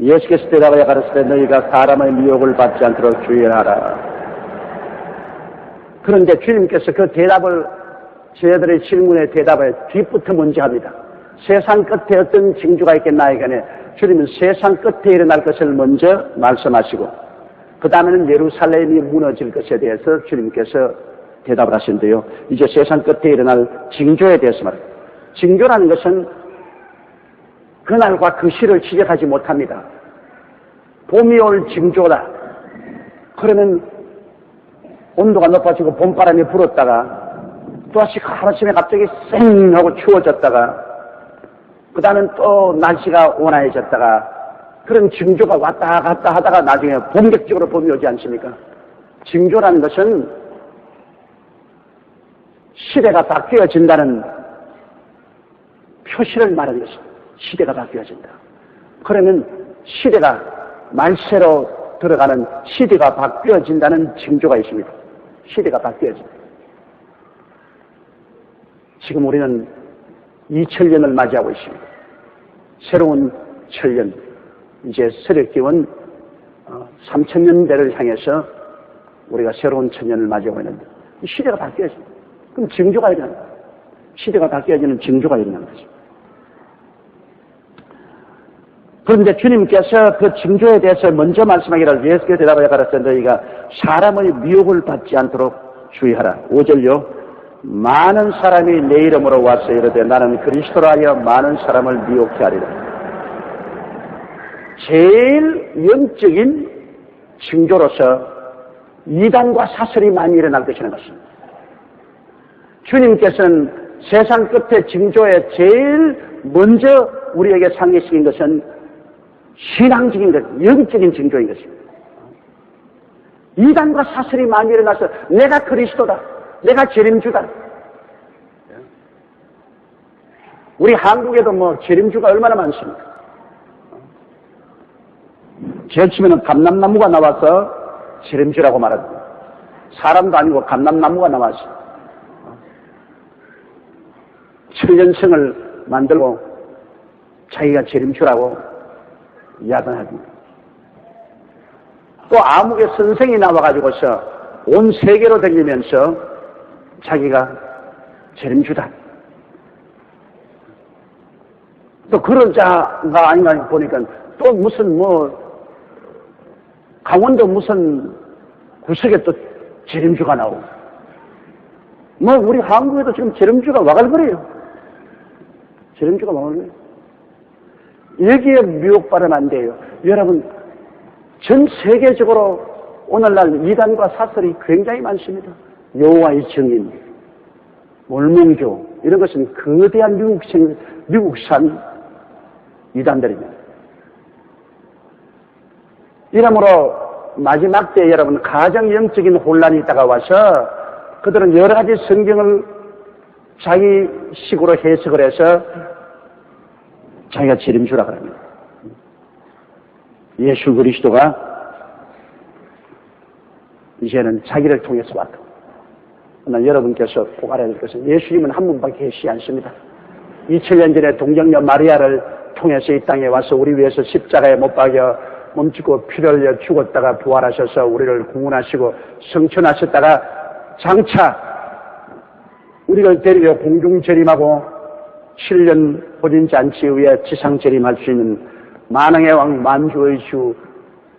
예수께서 대답하여 가르치되 너희가 사람의 미혹을 받지 않도록 주의하라. 그런데 주님께서 그 대답을 제자들의 질문에 대답을 뒤부터 먼저 합니다. 세상 끝에 어떤 징조가 있겠나이간에 주님은 세상 끝에 일어날 것을 먼저 말씀하시고 그 다음에는 예루살렘이 무너질 것에 대해서 주님께서 대답을 하시는데요. 이제 세상 끝에 일어날 징조에 대해서 말합니다. 징조라는 것은 그날과 그 시를 지적하지 못합니다. 봄이 올 징조다. 그러면 온도가 높아지고 봄바람이 불었다가 또다시 하루아침에 갑자기 쌩 하고 추워졌다가 그 다음엔 또 날씨가 온화해졌다가 그런 징조가 왔다 갔다 하다가 나중에 본격적으로 봄이 오지 않습니까? 징조라는 것은 시대가 바뀌어진다는 표시를 말하는 것입니다. 시대가 바뀌어진다. 그러면 시대가 말세로 들어가는 시대가 바뀌어진다는 징조가 있습니다. 시대가 바뀌어진다. 지금 우리는 2000년을 맞이하고 있습니다. 새로운 천년, 이제 세력기원 3000년대를 향해서 우리가 새로운 천년을 맞이하고 있는데 이 시대가 바뀌어집니다. 그럼 징조가 일어납니다. 시대가 바뀌어지는 징조가 일어나는 거죠. 그런데 주님께서 그 징조에 대해서 먼저 말씀하기를 예수께서 대답하여 가르쳐 너희가 사람의 미혹을 받지 않도록 주의하라. 5절요. 많은 사람이 내 이름으로 와서 이르되 나는 그리스도라 하여 많은 사람을 미혹케 하리라. 제일 영적인 징조로서 이단과 사설이 많이 일어날 것이라는 것입니다. 주님께서는 세상 끝의 징조에 제일 먼저 우리에게 상기시킨 것은 신앙적인 것, 영적인 징조인 것입니다. 이단과 사설이 많이 일어나서 내가 그리스도다, 내가 재림주다. 우리 한국에도 뭐 재림주가 얼마나 많습니까? 제치면은 감람나무가 나와서 재림주라고 말합니다. 사람도 아니고 감람나무가 나와서 천년성을 만들고 자기가 재림주라고 야단합니다. 또 암흑의 선생이 나와가지고서 온 세계로 다니면서 자기가 재림주다. 또 그런 자가 아닌가 보니까 또 무슨 강원도 무슨 구석에 또 재림주가 나오고 뭐 우리 한국에도 지금 재림주가 와글거려요. 재림주가 와글거려요. 여기에 미혹받으면 안 돼요. 여러분, 전 세계적으로 오늘날 이단과 사설이 굉장히 많습니다. 여호와의 증인, 몰몬교 이런 것은 거대한 미국산 이단들입니다. 이러므로 마지막 때 여러분 가장 영적인 혼란이 다가와서 그들은 여러 가지 성경을 자기 식으로 해석을 해서 자기가 재림주라 그럽니다. 예수 그리스도가 이제는 자기를 통해서 왔다. 그러나 여러분께서 꼭 알아야 될 것은 예수님은 한 분밖에 계시지 않습니다. 2000년 전에 동정녀 마리아를 통해서 이 땅에 와서 우리 위해서 십자가에 못 박여 몸짓고 피를 흘려 죽었다가 부활하셔서 우리를 구원하시고 성천하셨다가 장차 우리를 데리러 공중재림하고 7년 혼인잔치 후에 지상재림할 수 있는 만왕의 왕 만주의 주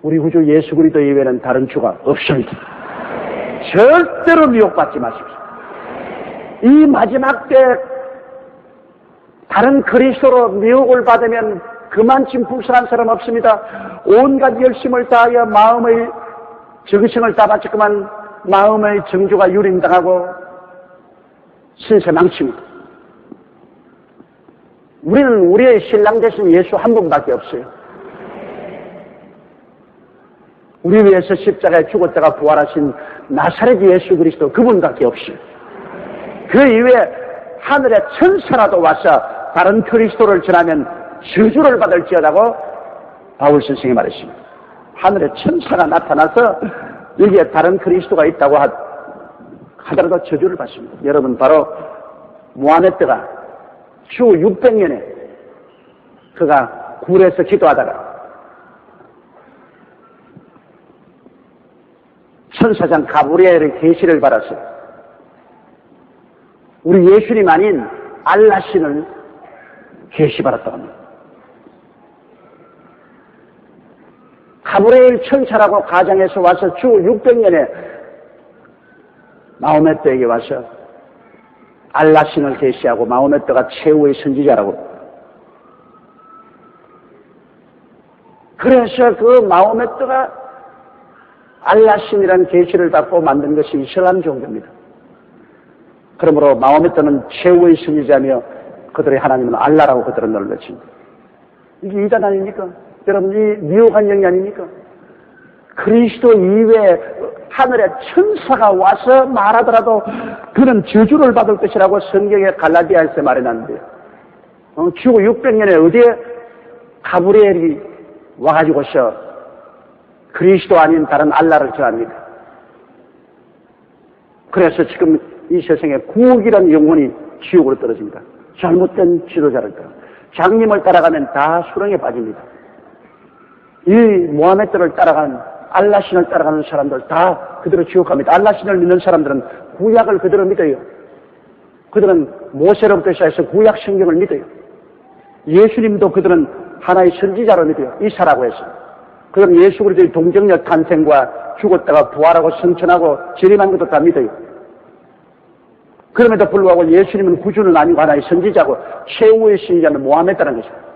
우리 구주 예수 그리스도 이외에는 다른 주가 없습니다. 절대로 미혹받지 마십시오. 이 마지막 때 다른 그리스도로 미혹을 받으면 그만큼 불쌍한 사람 없습니다. 온갖 열심을 다하여 마음의 정성을 다 바쳤지만 마음의 정조가 유린당하고 신세 망칩니다. 우리는 우리의 신랑 되신 예수 한 분밖에 없어요. 우리 위해서 십자가에 죽었다가 부활하신 나사렛 예수 그리스도 그분밖에 없어요. 그 이외에 하늘의 천사라도 와서 다른 그리스도를 전하면 저주를 받을지어다고 바울 선생이 말했습니다. 하늘의 천사가 나타나서 여기에 다른 그리스도가 있다고 하더라도 저주를 받습니다. 여러분 바로 무하메드가 주 600년에 그가 굴에서 기도하다가 천사장 가브리엘의 계시를 받았어요. 우리 예수님 아닌 알라신을 계시받았다고 합니다. 가브리엘 천사라고 가정에서 와서 주 600년에 마호메트에게 와서 알라신을 계시하고 마호메트가 최후의 선지자라고. 그래서 그 마호메트가 알라신이라는 계시를 받고 만든 것이 이슬람 종교입니다. 그러므로 마호메트는 최후의 선지자며 그들의 하나님은 알라라고 그들은 놀랐습니다. 이게 이단 아닙니까? 여러분, 이 미혹한 영이 아닙니까? 그리스도 이외에 하늘의 천사가 와서 말하더라도 그는 저주를 받을 것이라고 성경에 갈라디아에서 말해놨는데요. 주 600년에 어디에 가브리엘이 와가지고서 그리스도 아닌 다른 알라를 전합니까? 그래서 지금 이 세상에 구옥이라는 영혼이 지옥으로 떨어집니다. 잘못된 지도자를 따라. 장님을 따라가면 다 수렁에 빠집니다. 이 모하메드를 따라가는 알라신을 따라가는 사람들 다 그대로 지옥 갑니다. 알라신을 믿는 사람들은 구약을 그대로 믿어요. 그들은 모세로부터 시작해서 구약 성경을 믿어요. 예수님도 그들은 하나의 선지자로 믿어요. 이사라고 해서. 그들은 예수 그리스도의 동정녀 탄생과 죽었다가 부활하고 성천하고 재림한 것도 다 믿어요. 그럼에도 불구하고 예수님은 구주는 아니고 하나의 선지자고 최후의 신자는 모하메드라는 것입니다.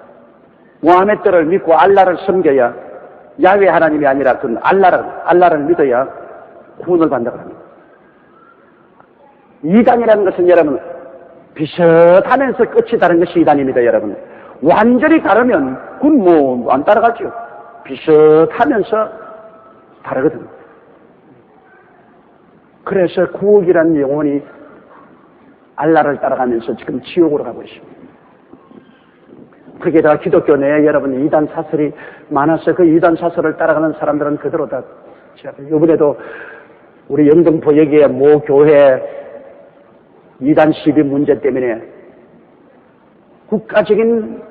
모하메드를 믿고 알라를 섬겨야 야훼 하나님이 아니라 그 알라를 믿어야 구원을 받는다고 합니다. 이단이라는 것은 여러분 비슷하면서 끝이 다른 것이 이단입니다. 여러분 완전히 다르면 그건 뭐 안 따라가죠. 비슷하면서 다르거든요. 그래서 구옥이라는 영혼이 알라를 따라가면서 지금 지옥으로 가고 있습니다. 거기에다가 기독교 내에 여러분 이단 사설이 많아서 그 이단 사설을 따라가는 사람들은 그대로 다 이번에도 우리 영등포 여기에 모 교회 이단 시비 문제 때문에 국가적인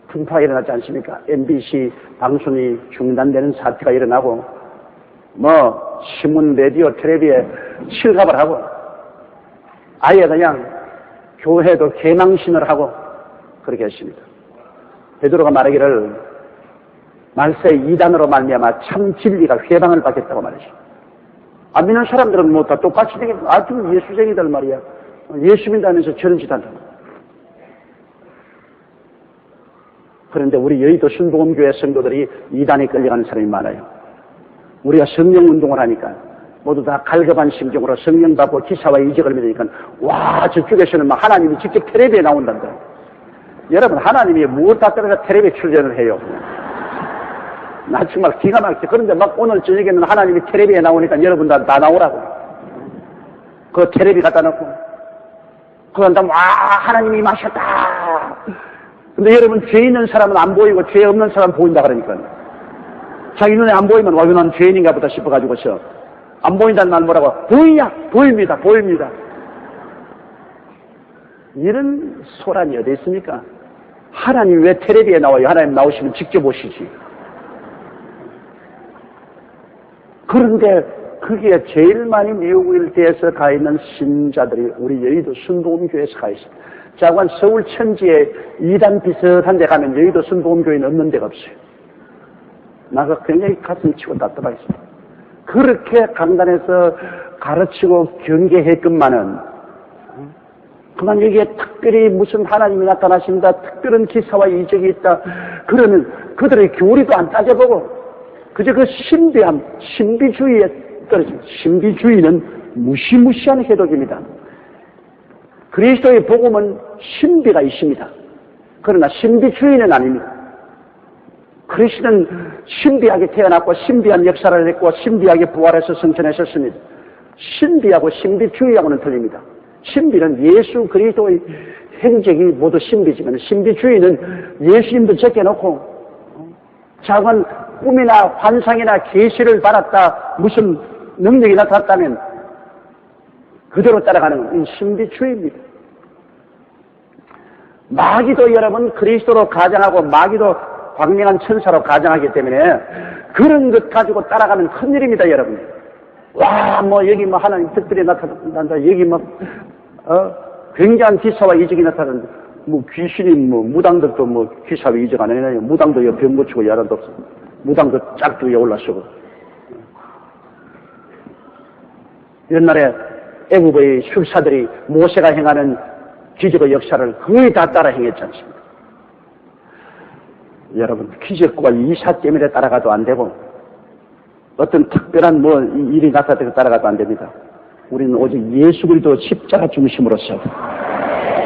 풍파가 일어나지 않습니까? MBC 방송이 중단되는 사태가 일어나고 뭐 신문 라디오 텔레비에 실갑을 하고 아예 그냥 교회도 개망신을 하고 그렇게 했습니다. 베드로가 말하기를 말세 이단으로 말미암아 참 진리가 회방을 받겠다고 말했습니다. 안 믿는 사람들은 뭐 다 똑같이 되겠죠. 아주 예수쟁이들 말이야. 예수 믿다면서 저런 짓 한다. 그런데 우리 여의도 순복음교회 성도들이 이단에 끌려가는 사람이 많아요. 우리가 성령 운동을 하니까 모두 다 갈급한 심정으로 성령 받고 기사와 이적을 믿으니까 와, 저쪽에서는 막 하나님이 직접 텔레비에 나온단다. 여러분, 하나님이 무엇 다 떨어져 텔레비에 출연을 해요. 나 정말 기가 막히죠. 그런데 막 오늘 저녁에는 하나님이 텔레비에 나오니까 여러분 다 나오라고. 그 텔레비 갖다 놓고 그런다 와, 하나님이 임하셨다. 근데 여러분, 죄 있는 사람은 안 보이고 죄 없는 사람은 보인다 그러니까. 자기 눈에 안 보이면 와, 난 죄인인가 보다 싶어가지고서 안 보인다는 말 뭐라고? 보이냐? 보입니다. 보입니다. 이런 소란이 어디 있습니까? 하나님 왜 텔레비에 나와요? 하나님 나오시면 직접 보시지. 그런데 거기에 제일 많이 미국 일대에서 가 있는 신자들이 우리 여의도 순복음교회에서 가 있습니다. 자관 서울 천지에 이단 비슷한 데 가면 여의도 순복음교회는 없는 데가 없어요. 나가 굉장히 가슴 치고 답답하겠습니다. 그렇게 강단에서 가르치고 경계했건만은 그만 여기에 특별히 무슨 하나님이 나타나신다, 특별한 기사와 이적이 있다, 그러면 그들의 교리도 안 따져보고 그저 그 신비함, 신비주의에 떨어집니다. 신비주의는 무시무시한 해독입니다. 그리스도의 복음은 신비가 있습니다. 그러나 신비주의는 아닙니다. 그리스도는 신비하게 태어났고 신비한 역사를 했고 신비하게 부활해서 승천하셨습니다. 신비하고 신비주의하고는 틀립니다. 신비는 예수 그리스도의 행적이 모두 신비지만 신비주의는 예수님도 적혀놓고 작은 꿈이나 환상이나 계시를 받았다, 무슨 능력이 나타났다면 그대로 따라가는 신비주의입니다. 마귀도 여러분 그리스도로 가정하고 마귀도 광명한 천사로 가정하기 때문에 그런 것 가지고 따라가면 큰일입니다, 여러분. 와, 뭐 여기 뭐 하나님 특별히 나타난다, 여기 뭐 굉장한 기사와 이적이 나타난다. 뭐 귀신이 뭐 무당들도 뭐 기사와 이적 안 해나요? 무당도 옆에 병 고치고 야단도 없어. 무당도 짝두에 올라서고. 옛날에 애국의 술사들이 모세가 행하는 기적의 역사를 거의 다 따라 행했지 않습니까? 여러분, 기적과 이사 때문에 따라가도 안 되고 어떤 특별한 뭐 일이 나타나서 따라가도 안 됩니다. 우리는 오직 예수 그리스도 십자가 중심으로서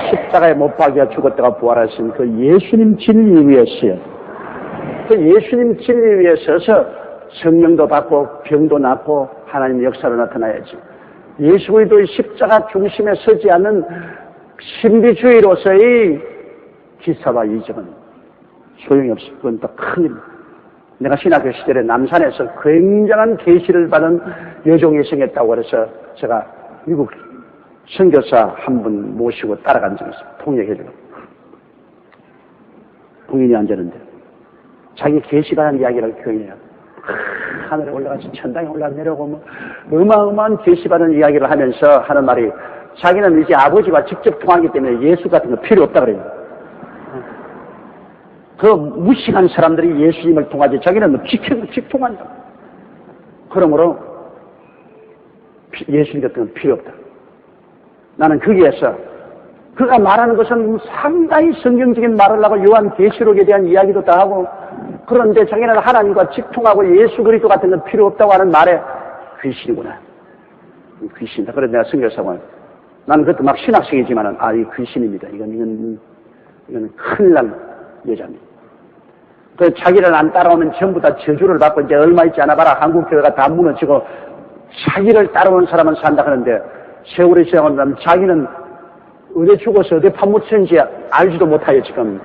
십자가에 못 박혀 죽었다가 부활하신 그 예수님 진리 위에 서요. 그 예수님 진리 위에 서서 성령도 받고 병도 낫고 하나님의 역사로 나타나야지. 예수 그리스도의 십자가 중심에 서지 않는 신비주의로서의 기사와 이적은 소용이 없어. 그건 더 큰일입니다. 내가 신학교 시절에 남산에서 굉장한 계시를 받은 여종이 생겼다고 그래서 제가 미국 선교사 한 분 모시고 따라간 적이 있어요. 통역해주고. 부인이 앉았는데 자기 계시가 한 이야기를 교인해요. 하늘에 올라가서 천당에 올라내려오고 뭐 어마어마한 계시받은 이야기를 하면서 하는 말이 자기는 이제 아버지와 직접 통하기 때문에 예수 같은 거 필요 없다 그래요. 그 무식한 사람들이 예수님을 통하지 자기는 뭐 직통한다. 그러므로 예수님 같은 건 필요 없다. 나는 거기에서 그가 말하는 것은 상당히 성경적인 말을 하고 요한계시록에 대한 이야기도 다 하고 그런데 자기는 하나님과 직통하고 예수 그리스도 같은 건 필요 없다고 하는 말에 귀신이구나. 귀신이다. 그래서 내가 선교사관 나는 그것도 막 신학생이지만은 이 귀신입니다. 이건 큰일 난 여자입니다. 그 자기를 안 따라오면 전부 다 저주를 받고 이제 얼마 있지 않아 봐라. 한국교회가 다 무너지고 자기를 따라오는 사람은 산다 하는데 세월이 지나고 나면 자기는 어디 죽어서 어디 파묻혔는지 알지도 못하여 지금.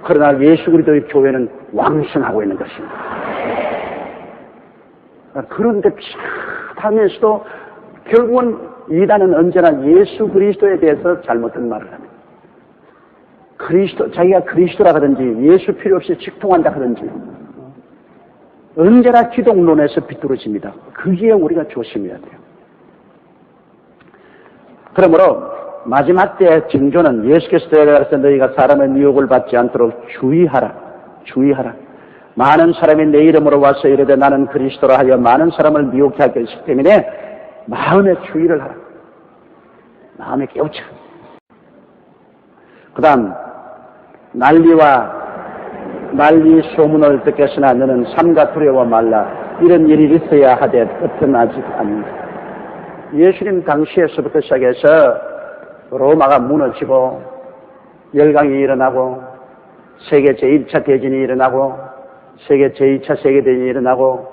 그러나 예수 그리스도의 교회는 왕성하고 있는 것입니다. 그런데 비슷하면서도 결국은 이단은 언제나 예수 그리스도에 대해서 잘못된 말을 합니다. 자기가 그리스도라 하든지 예수 필요 없이 직통한다 하든지 언제나 기독론에서 비뚤어집니다. 그게 우리가 조심해야 돼요. 그러므로 마지막 때의 징조는 예수께서 대가라서 너희가 사람의 미혹을 받지 않도록 주의하라. 많은 사람이 내 이름으로 와서 이르되 나는 그리스도라 하여 많은 사람을 미혹해 할 것이기 때문에 마음의 주의를 하라. 마음에 깨우쳐. 그 다음, 난리 소문을 듣겠으나 너는 삼가 두려워 말라. 이런 일이 있어야 하되 끝은 아직 아닙니다. 예수님 당시에서부터 시작해서 로마가 무너지고 열강이 일어나고 세계 제1차 대전이 일어나고 세계 제2차 세계대전이 일어나고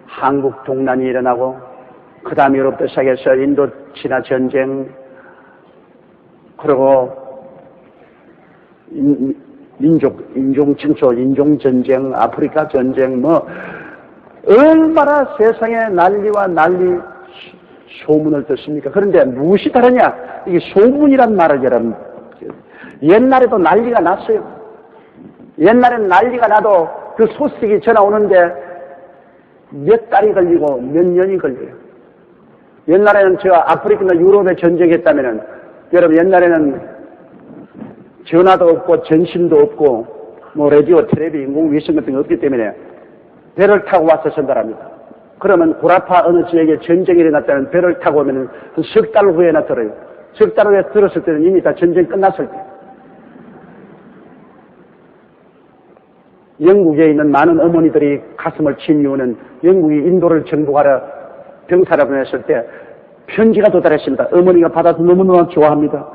한국 동란이 일어나고 그 다음 유럽부터 시작해서 인도치나 전쟁 그리고 인종청소, 인종전쟁, 아프리카 전쟁 얼마나 세상에 난리와 소문을 듣습니까? 그런데 무엇이 다르냐? 이게 소문이란 말을 여러분, 옛날에도 난리가 났어요. 옛날엔 난리가 나도 그 소식이 전화오는데 몇 달이 걸리고 몇 년이 걸려요. 옛날에는 아프리카나 유럽에 전쟁했다면은, 여러분 옛날에는 전화도 없고 전신도 없고 라디오, 텔레비, 인공위성 같은 게 없기 때문에 배를 타고 와서 전달합니다. 그러면 구라파 어느 지역에 전쟁이 일어났다면 배를 타고 오면 한 석 달 후에나 들어요. 석 달 후에 들었을 때는 이미 다 전쟁 끝났을 때. 영국에 있는 많은 어머니들이 가슴을 친 이유는 영국이 인도를 정복하러 병사를 보냈을 때 편지가 도달했습니다. 어머니가 받아서 너무너무 좋아합니다.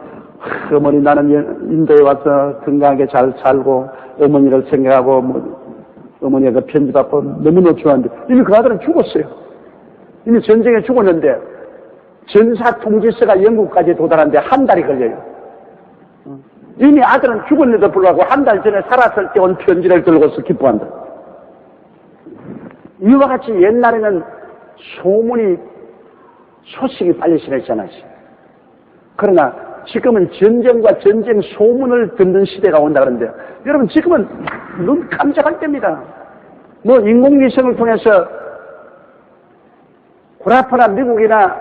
어머니 나는 인도에 와서 건강하게 잘 살고 어머니를 생각하고 어머니가 그 편지 받고 너무너무 좋아하는데 이미 그 아들은 죽었어요. 이미 전쟁에 죽었는데 전사 통지서가 영국까지 도달하는데 한 달이 걸려요. 이미 아들은 죽었는데도 불구하고 한 달 전에 살았을 때 온 편지를 들고서 기뻐한다. 이와 같이 옛날에는 소식이 빨리 전해지잖아요. 그러나 지금은 전쟁과 전쟁 소문을 듣는 시대가 온다 그러는데 여러분 지금은 눈 깜짝할 때입니다. 인공위성을 통해서 구라파나 미국이나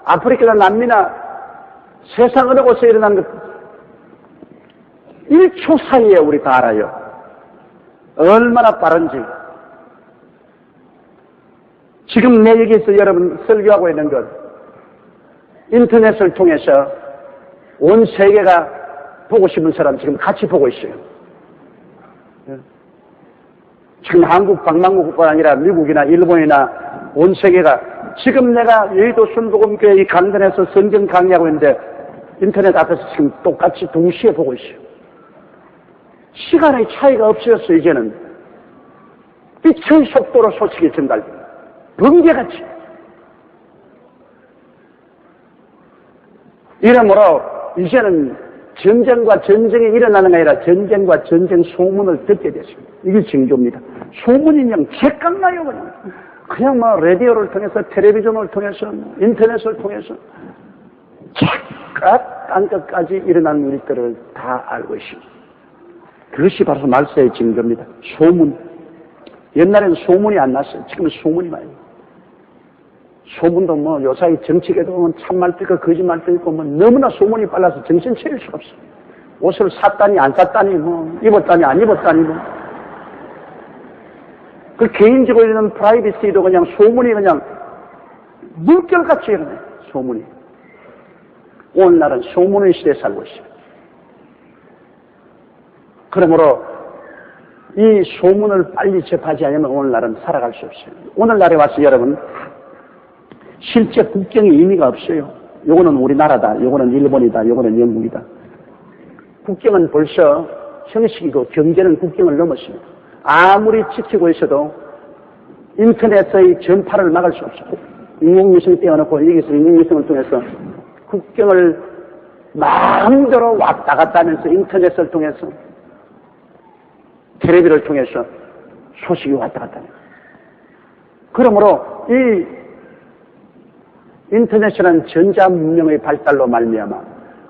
아프리카나 남미나 세상 어느 곳에 일어난 것 1초 사이에 우리 다 알아요. 얼마나 빠른지. 지금 내 여기서 여러분 설교하고 있는 것 인터넷을 통해서 온 세계가 보고 싶은 사람 지금 같이 보고 있어요. 지금 한국 방방국뿐 아니라 미국이나 일본이나 온 세계가 지금 내가 여의도 순복음교회 이 강단에서 성경 강의하고 있는데 인터넷 앞에서 지금 똑같이 동시에 보고 있어요. 시간의 차이가 없어졌어요. 이제는 빛의 속도로 소식이 전달됩니다. 번개같이. 이러므로 이제는 전쟁과 전쟁이 일어나는 게 아니라 전쟁과 전쟁 소문을 듣게 됐습니다. 이게 징조입니다. 소문이 그냥 제깍나요. 그냥 라디오를 통해서 텔레비전을 통해서 인터넷을 통해서 제깍 한 것까지 일어난 일들을 다 알고 있습니다. 그것이 바로 말세의 징조입니다. 소문. 옛날에는 소문이 안 났어요. 지금은 소문이 많아요. 소문도 요사이 정치계도 참말도 있고 거짓말도 있고 너무나 소문이 빨라서 정신 차릴 수가 없어요. 옷을 샀다니 안 샀다니 입었다니 안 입었다니 그 개인적으로 있는 프라이버시도 그냥 소문이 그냥 물결같이 일어나요. 소문이. 오늘날은 소문의 시대에 살고 있어요. 그러므로 이 소문을 빨리 접하지 않으면 오늘날은 살아갈 수 없어요. 오늘날에 와서 여러분 실제 국경의 의미가 없어요. 요거는 우리나라다, 요거는 일본이다, 요거는 영국이다. 국경은 벌써 형식이고 경제는 국경을 넘었습니다. 아무리 지키고 있어도 인터넷의 전파를 막을 수 없어요. 인공위성을 떼어놓고 여기서 인공위성을 통해서 국경을 마음대로 왔다 갔다 하면서 인터넷을 통해서 텔레비를 통해서 소식이 왔다 갔다 해요. 그러므로 이 인터넷이라는 전자문명의 발달로 말미암아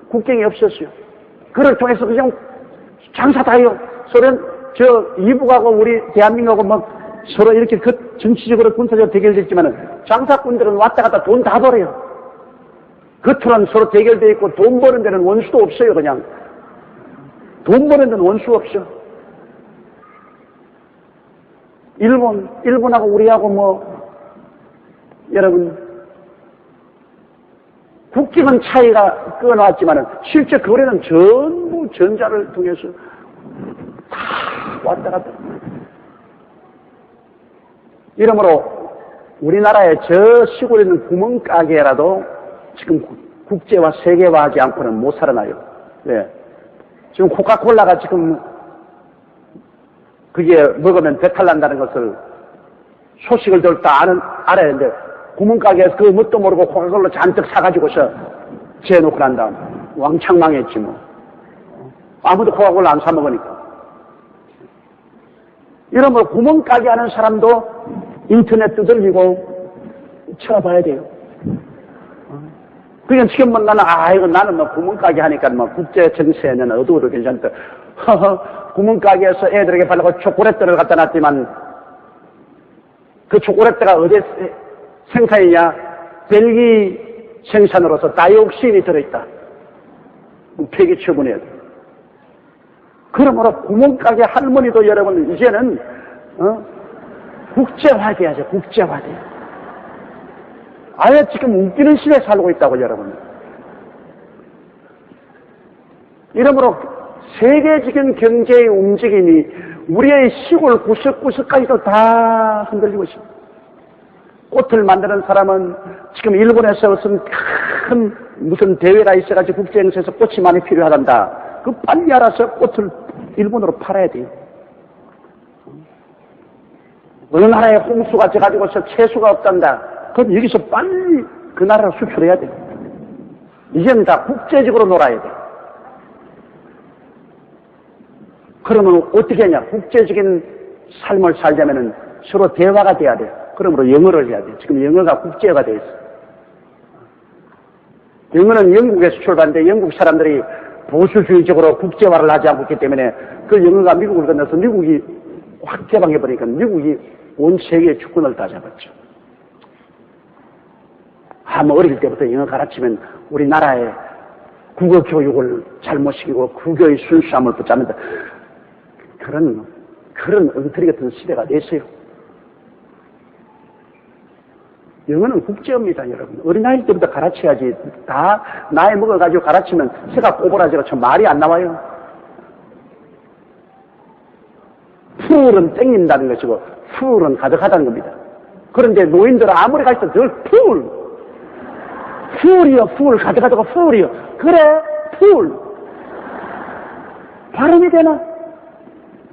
국경이 없었어요. 그를 통해서 그냥 장사 다 해요. 서로 이북하고 우리 대한민국하고 서로 이렇게 정치적으로 군사적으로 대결됐지만 장사꾼들은 왔다 갔다 돈 다 벌어요. 겉으로는 서로 대결되어 있고 돈 버는 데는 원수도 없어요. 그냥 돈 버는 데는 원수 없어. 일본하고 우리하고 여러분 국경은 차이가 끊어왔지만 실제 거래는 전부 전자를 통해서 다 왔다 갔다. 이러므로 우리나라의 저 시골에 있는 구멍가게라도 지금 국제화, 세계화하지 않고는 못 살아나요. 왜? 지금 코카콜라가 지금 그게 먹으면 배탈 난다는 것을 소식을 다 알아야 하는데 구멍가게에서 그 뭣도 모르고 코카콜라 잔뜩 사가지고서 재놓고 난 다음 왕창 망했지 뭐. 아무도 코카콜라 안 사먹으니까. 이러므로 구멍가게 하는 사람도 인터넷 두들리고 쳐봐야 돼요. 그러니까 지금 뭐 나는 뭐 구멍가게 하니까 뭐 국제 정세는 어두워도 괜찮다. 구멍가게에서 애들에게 팔려고 초콜릿들을 갖다 놨지만 그 초콜릿가 어디에 생산이냐? 벨기 생산으로서 다이옥신이 들어있다. 폐기 처분해야 돼. 그러므로 구멍가게 할머니도 여러분 이제는 국제화돼야죠. 국제화돼. 아예 지금 웃기는 시대에 살고 있다고 여러분. 이러므로 세계적인 경제의 움직임이 우리의 시골 구석구석까지도 다 흔들리고 있습니다. 꽃을 만드는 사람은 지금 일본에서 무슨 대회가 있어가지고 국제행사에서 꽃이 많이 필요하단다. 그 빨리 알아서 꽃을 일본으로 팔아야 돼요. 어느 나라에 홍수가 져가지고서 채수가 없단다. 그럼 여기서 빨리 그 나라로 수출해야 돼요. 이제는 다 국제적으로 놀아야 돼. 그러면 어떻게 하냐? 국제적인 삶을 살려면은 서로 대화가 돼야 돼. 그러므로 영어를 해야 돼. 지금 영어가 국제화가 돼 있어. 영어는 영국에서 출발한데 영국 사람들이 보수주의적으로 국제화를 하지 않고 있기 때문에 그 영어가 미국을 건너서 미국이 확 개방해버리니까 미국이 온 세계의 주권을 다 잡았죠. 뭐 어릴 때부터 영어 가르치면 우리나라의 국어 교육을 잘못 시키고 국어의 순수함을 붙잡는다. 그런 엉터리 같은 시대가 됐어요. 영어는 국제어입니다, 여러분. 어린아이 때부터 가르쳐야지. 다 나이 먹어가지고 가르치면 새가 꼬부라져가 참 말이 안 나와요. 풀은 땡긴다는 것이고 풀은 가득하다는 겁니다. 그런데 노인들은 아무리 가르쳐도 늘 풀이요, 풀 가득하다고 풀이요. 그래, 풀. 발음이 되나?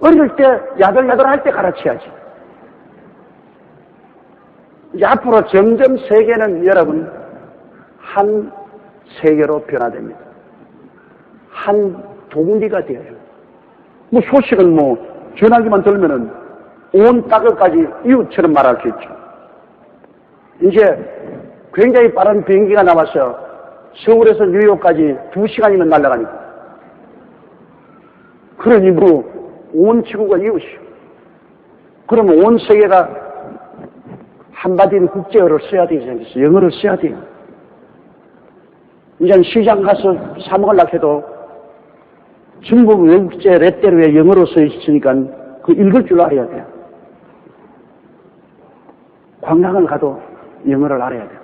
어릴 때 야들야들 할 때 가르쳐야지. 이제 앞으로 점점 세계는 여러분 한 세계로 변화됩니다. 한 동리가 되어요. 뭐 소식은 뭐 전화기만 들면은 온 땅끝까지 이웃처럼 말할 수 있죠. 이제 굉장히 빠른 비행기가 나와서 서울에서 뉴욕까지 2시간이면 날아가니까. 그러니 뭐 온 지구가 이웃이요. 그러면 온 세계가 한마디는 국제어를 써야 되지 않겠어요? 영어를 써야 돼요. 이제 시장 가서 사 먹으려고 해도 전부 외국제 렛대로에 영어로 써 있으니까 그 읽을 줄 알아야 돼요. 관광을 가도 영어를 알아야 돼요.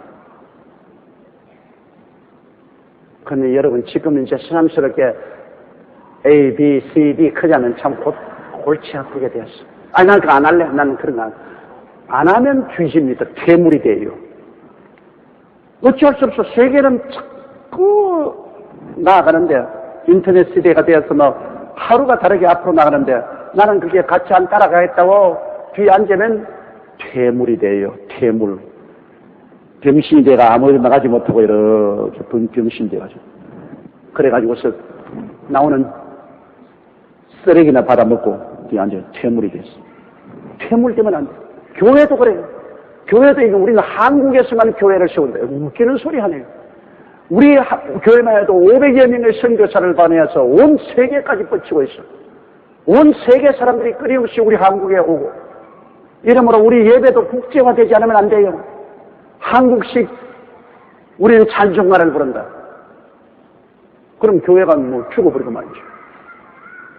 그런데 여러분 지금 이제 새삼스럽게 A, B, C, D 크자면 참 골치 아프게 되었어. 난 그거 안 할래. 나는 그런 거 안 하면 귀신입니다. 괴물이 돼요. 어쩔 수 없어. 세계는 자꾸 나아가는데 인터넷 시대가 되어서 뭐 하루가 다르게 앞으로 나가는데 나는 그게 같이 안 따라가겠다고 뒤에 앉으면 퇴물이 돼요. 퇴물. 병신이 돼가 아무데도 나가지 못하고 이렇게 병신이 돼가지고 그래가지고서 나오는 쓰레기나 받아먹고 뒤에 앉아 퇴물이 됐어. 퇴물 되면 안 돼. 교회도 그래요. 교회도 이거 우리는 한국에서만 교회를 세운다. 웃기는 소리 하네요. 우리 교회만 해도 500여 명의 선교사를 보내서 온 세계까지 뻗치고 있어. 온 세계 사람들이 끊임없이 우리 한국에 오고 이러므로 우리 예배도 국제화되지 않으면 안 돼요. 한국식 우리는 찬송가를 부른다. 그럼 교회가 뭐 죽어버리고 말이죠.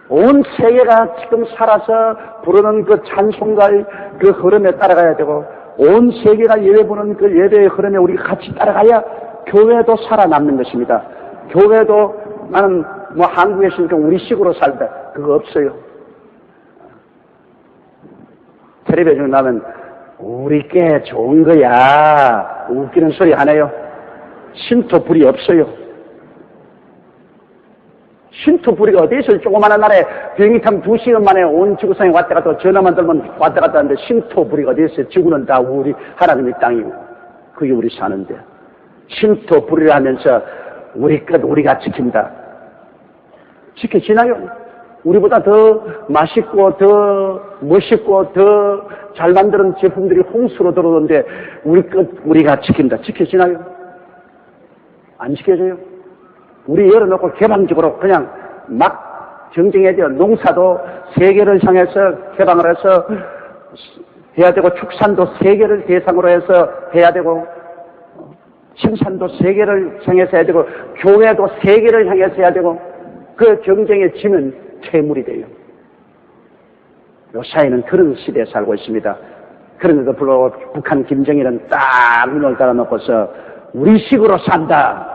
온 세계가 지금 살아서 부르는 그 찬송가의 그 흐름에 따라가야 되고 온 세계가 예배 부르는 그 예배의 흐름에 우리가 같이 따라가야 교회도 살아남는 것입니다. 교회도 나는 뭐 한국에 있으니까 우리식으로 살다. 그거 없어요. 텔레비전에 나면 우리 게 좋은 거야. 웃기는 소리 안 해요. 신토불이 없어요. 신토불이가 어디 있어요? 조그마한 나라에 비행기 타면 2시간 만에 온 지구상에 왔다 갔다 전화만 들면 왔다 갔다 하는데 신토불이가 어디 있어요? 지구는 다 우리 하나님의 땅이고 그게 우리 사는데 신토불이라 하면서 우리 것 우리가 지킨다. 지켜지나요? 우리보다 더 맛있고 더 멋있고 더 잘 만드는 제품들이 홍수로 들어오는데 우리 것 우리가 지킨다. 지켜지나요? 안 지켜져요? 우리 열어놓고 개방적으로 그냥 막 정쟁해야 돼요. 농사도 세계를 향해서 개방을 해서 해야 되고 축산도 세계를 대상으로 해서 해야 되고 생산도 세계를 향해서 해야 되고 교회도 세계를 향해서 해야 되고 그 경쟁에 지면 퇴물이 돼요. 요사이는 그런 시대에 살고 있습니다. 그런데도 불구하고 북한 김정일은 딱 눈을 달아놓고서 우리식으로 산다.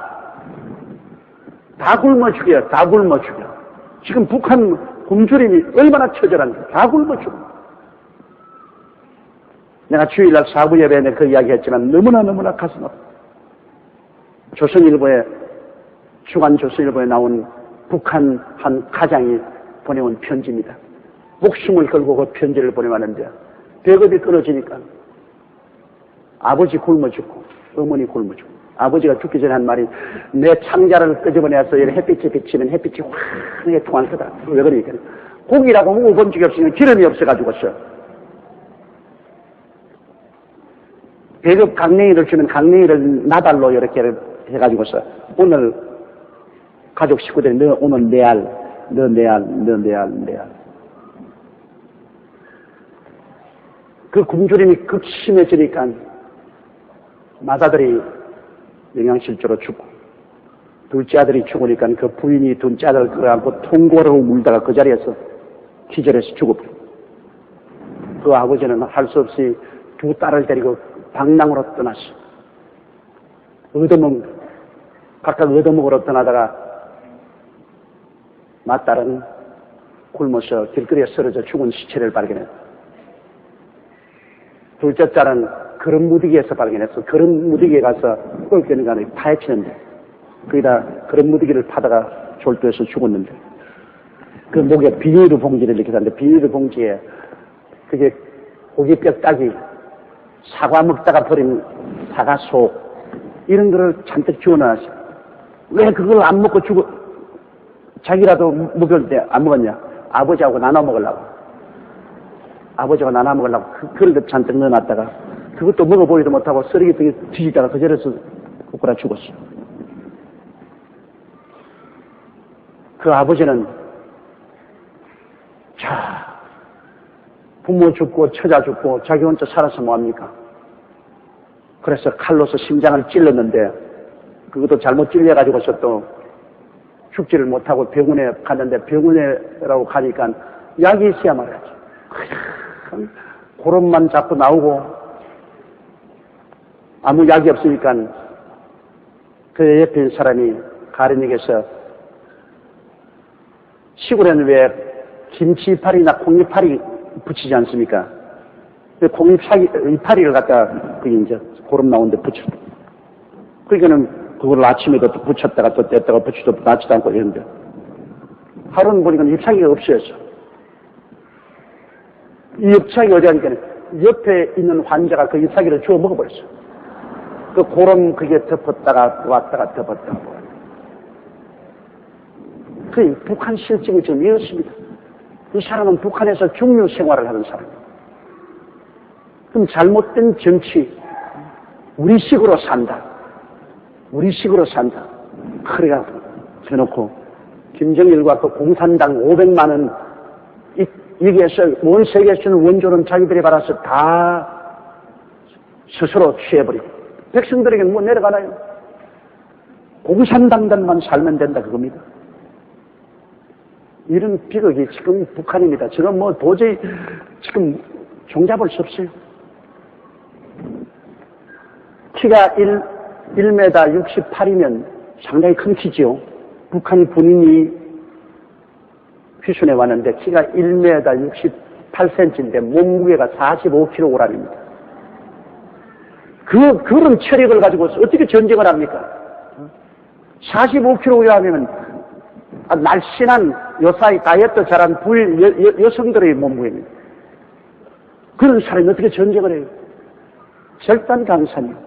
다 굶어 죽여, 다 굶어 죽여. 지금 북한 굶주림이 얼마나 처절한가. 다 굶어 죽여. 내가 주일날 사부 예배에 그 이야기 했지만 너무나 가슴 아파. 조선일보에, 주간 조선일보에 나온 북한 한 가장이 보내온 편지입니다. 목숨을 걸고 그 편지를 보내왔는데 배급이 끊어지니까 아버지 굶어 죽고 어머니 굶어 죽고 아버지가 죽기 전에 한 말이 내 창자를 끄집어내서 햇빛에 비치면 햇빛이 환하게 통할 거다. 왜 그러니까 고기라고 먹어본 적이 없으면 기름이 없어가지고서 배급 강냉이를 주면 강냉이를 나달로 이렇게 해가지고서 오늘 가족 식구들이 너 오늘 내 알, 너 내 알, 너 내 알, 내 알. 그 굶주림이 극심해지니까 맏아들이 영양실조로 죽고 둘째 아들이 죽으니까 그 부인이 둘째 아들을 끌어안고 통곡하고 울다가 그 자리에서 기절해서 죽어버려. 그 아버지는 할 수 없이 두 딸을 데리고 방랑으로 떠났어. 각각 얻어먹으러 떠나다가 맏딸은 굶어서 길거리에 쓰러져 죽은 시체를 발견했다. 둘째 딸은 그런 무더기에서 발견했어. 그런 무더기에 가서 꼴견이가 파헤치는데 거기다 그런 무더기를 파다가 졸도해서 죽었는데 그 목에 비닐로 봉지를 이렇게 샀는데 비닐로 봉지에 그게 고기뼈 따기 사과 먹다가 버린 사과 속 이런 거를 잔뜩 주워놨어. 왜 그걸 안 먹고 자기라도 먹을 때 안 먹었냐? 아버지하고 나눠 먹으려고. 아버지가 나눠 먹으려고 그릇 잔뜩 넣어놨다가 그것도 먹어보지도 못하고 쓰레기 등에 뒤지다가 그 자리에서 꼬꾸라 죽었어. 그 아버지는 부모 죽고 처자 죽고 자기 혼자 살아서 뭐합니까? 그래서 칼로서 심장을 찔렀는데 그것도 잘못 찔려가지고서 또 죽지를 못하고 병원에 갔는데 병원에라고 가니까 약이 있어야 말이야지. 고름만 자꾸 나오고 아무 약이 없으니까 그 옆에 있는 사람이 가르닉에서 시골에는 왜 김치 이파리나 콩 이파리 붙이지 않습니까? 콩 이파리를 갖다 그게 이제 고름 나오는데 붙였다. 그러니까는 그걸 아침에도 또 붙였다가 또 뗐다가 붙이도 낫지도 않고 이러는데 하루는 보니까 잎사귀가 없어졌어. 이 잎사귀 어디 하니까 옆에 있는 환자가 그 잎사귀를 주워 먹어버렸어. 그 고름 그게 덮었다가 왔다가 덮었다가. 그 북한 실증이 지금 이렇습니다. 이 사람은 북한에서 중류 생활을 하는 사람이에요. 그럼 잘못된 정치, 우리식으로 산다. 우리식으로 산다. 그래가 해놓고 김정일과 그 공산당 500만 원 여기에서 온 세계에 쓰는 원조는 자기들이 받아서 다 스스로 취해버리고 백성들에게는 뭐 내려가나요? 공산당단만 살면 된다 그겁니다. 이런 비극이 지금 북한입니다. 지금 뭐 도저히 지금 종잡을 수 없어요. 키가 1m 68이면 상당히 큰 키지요. 북한 군인이 휘순에 왔는데 키가 1m 68cm인데 몸무게가 45kg입니다. 그런 체력을 가지고 어떻게 전쟁을 합니까? 45kg이라면 날씬한 요사이 다이어트 잘한 여성들의 몸무게입니다. 그런 사람이 어떻게 전쟁을 해요? 절단강산이요.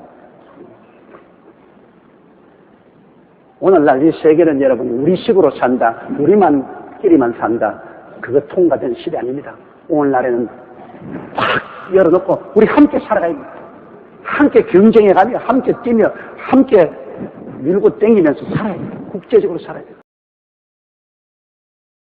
오늘날 이 세계는 여러분 우리식으로 산다, 우리만끼리만 산다, 그거 통과된 시대 아닙니다. 오늘날에는 팍 열어놓고 우리 함께 살아가야 됩니다. 함께 경쟁해가며 함께 뛰며 함께 밀고 땡기면서 살아야 돼요. 국제적으로 살아야 돼요.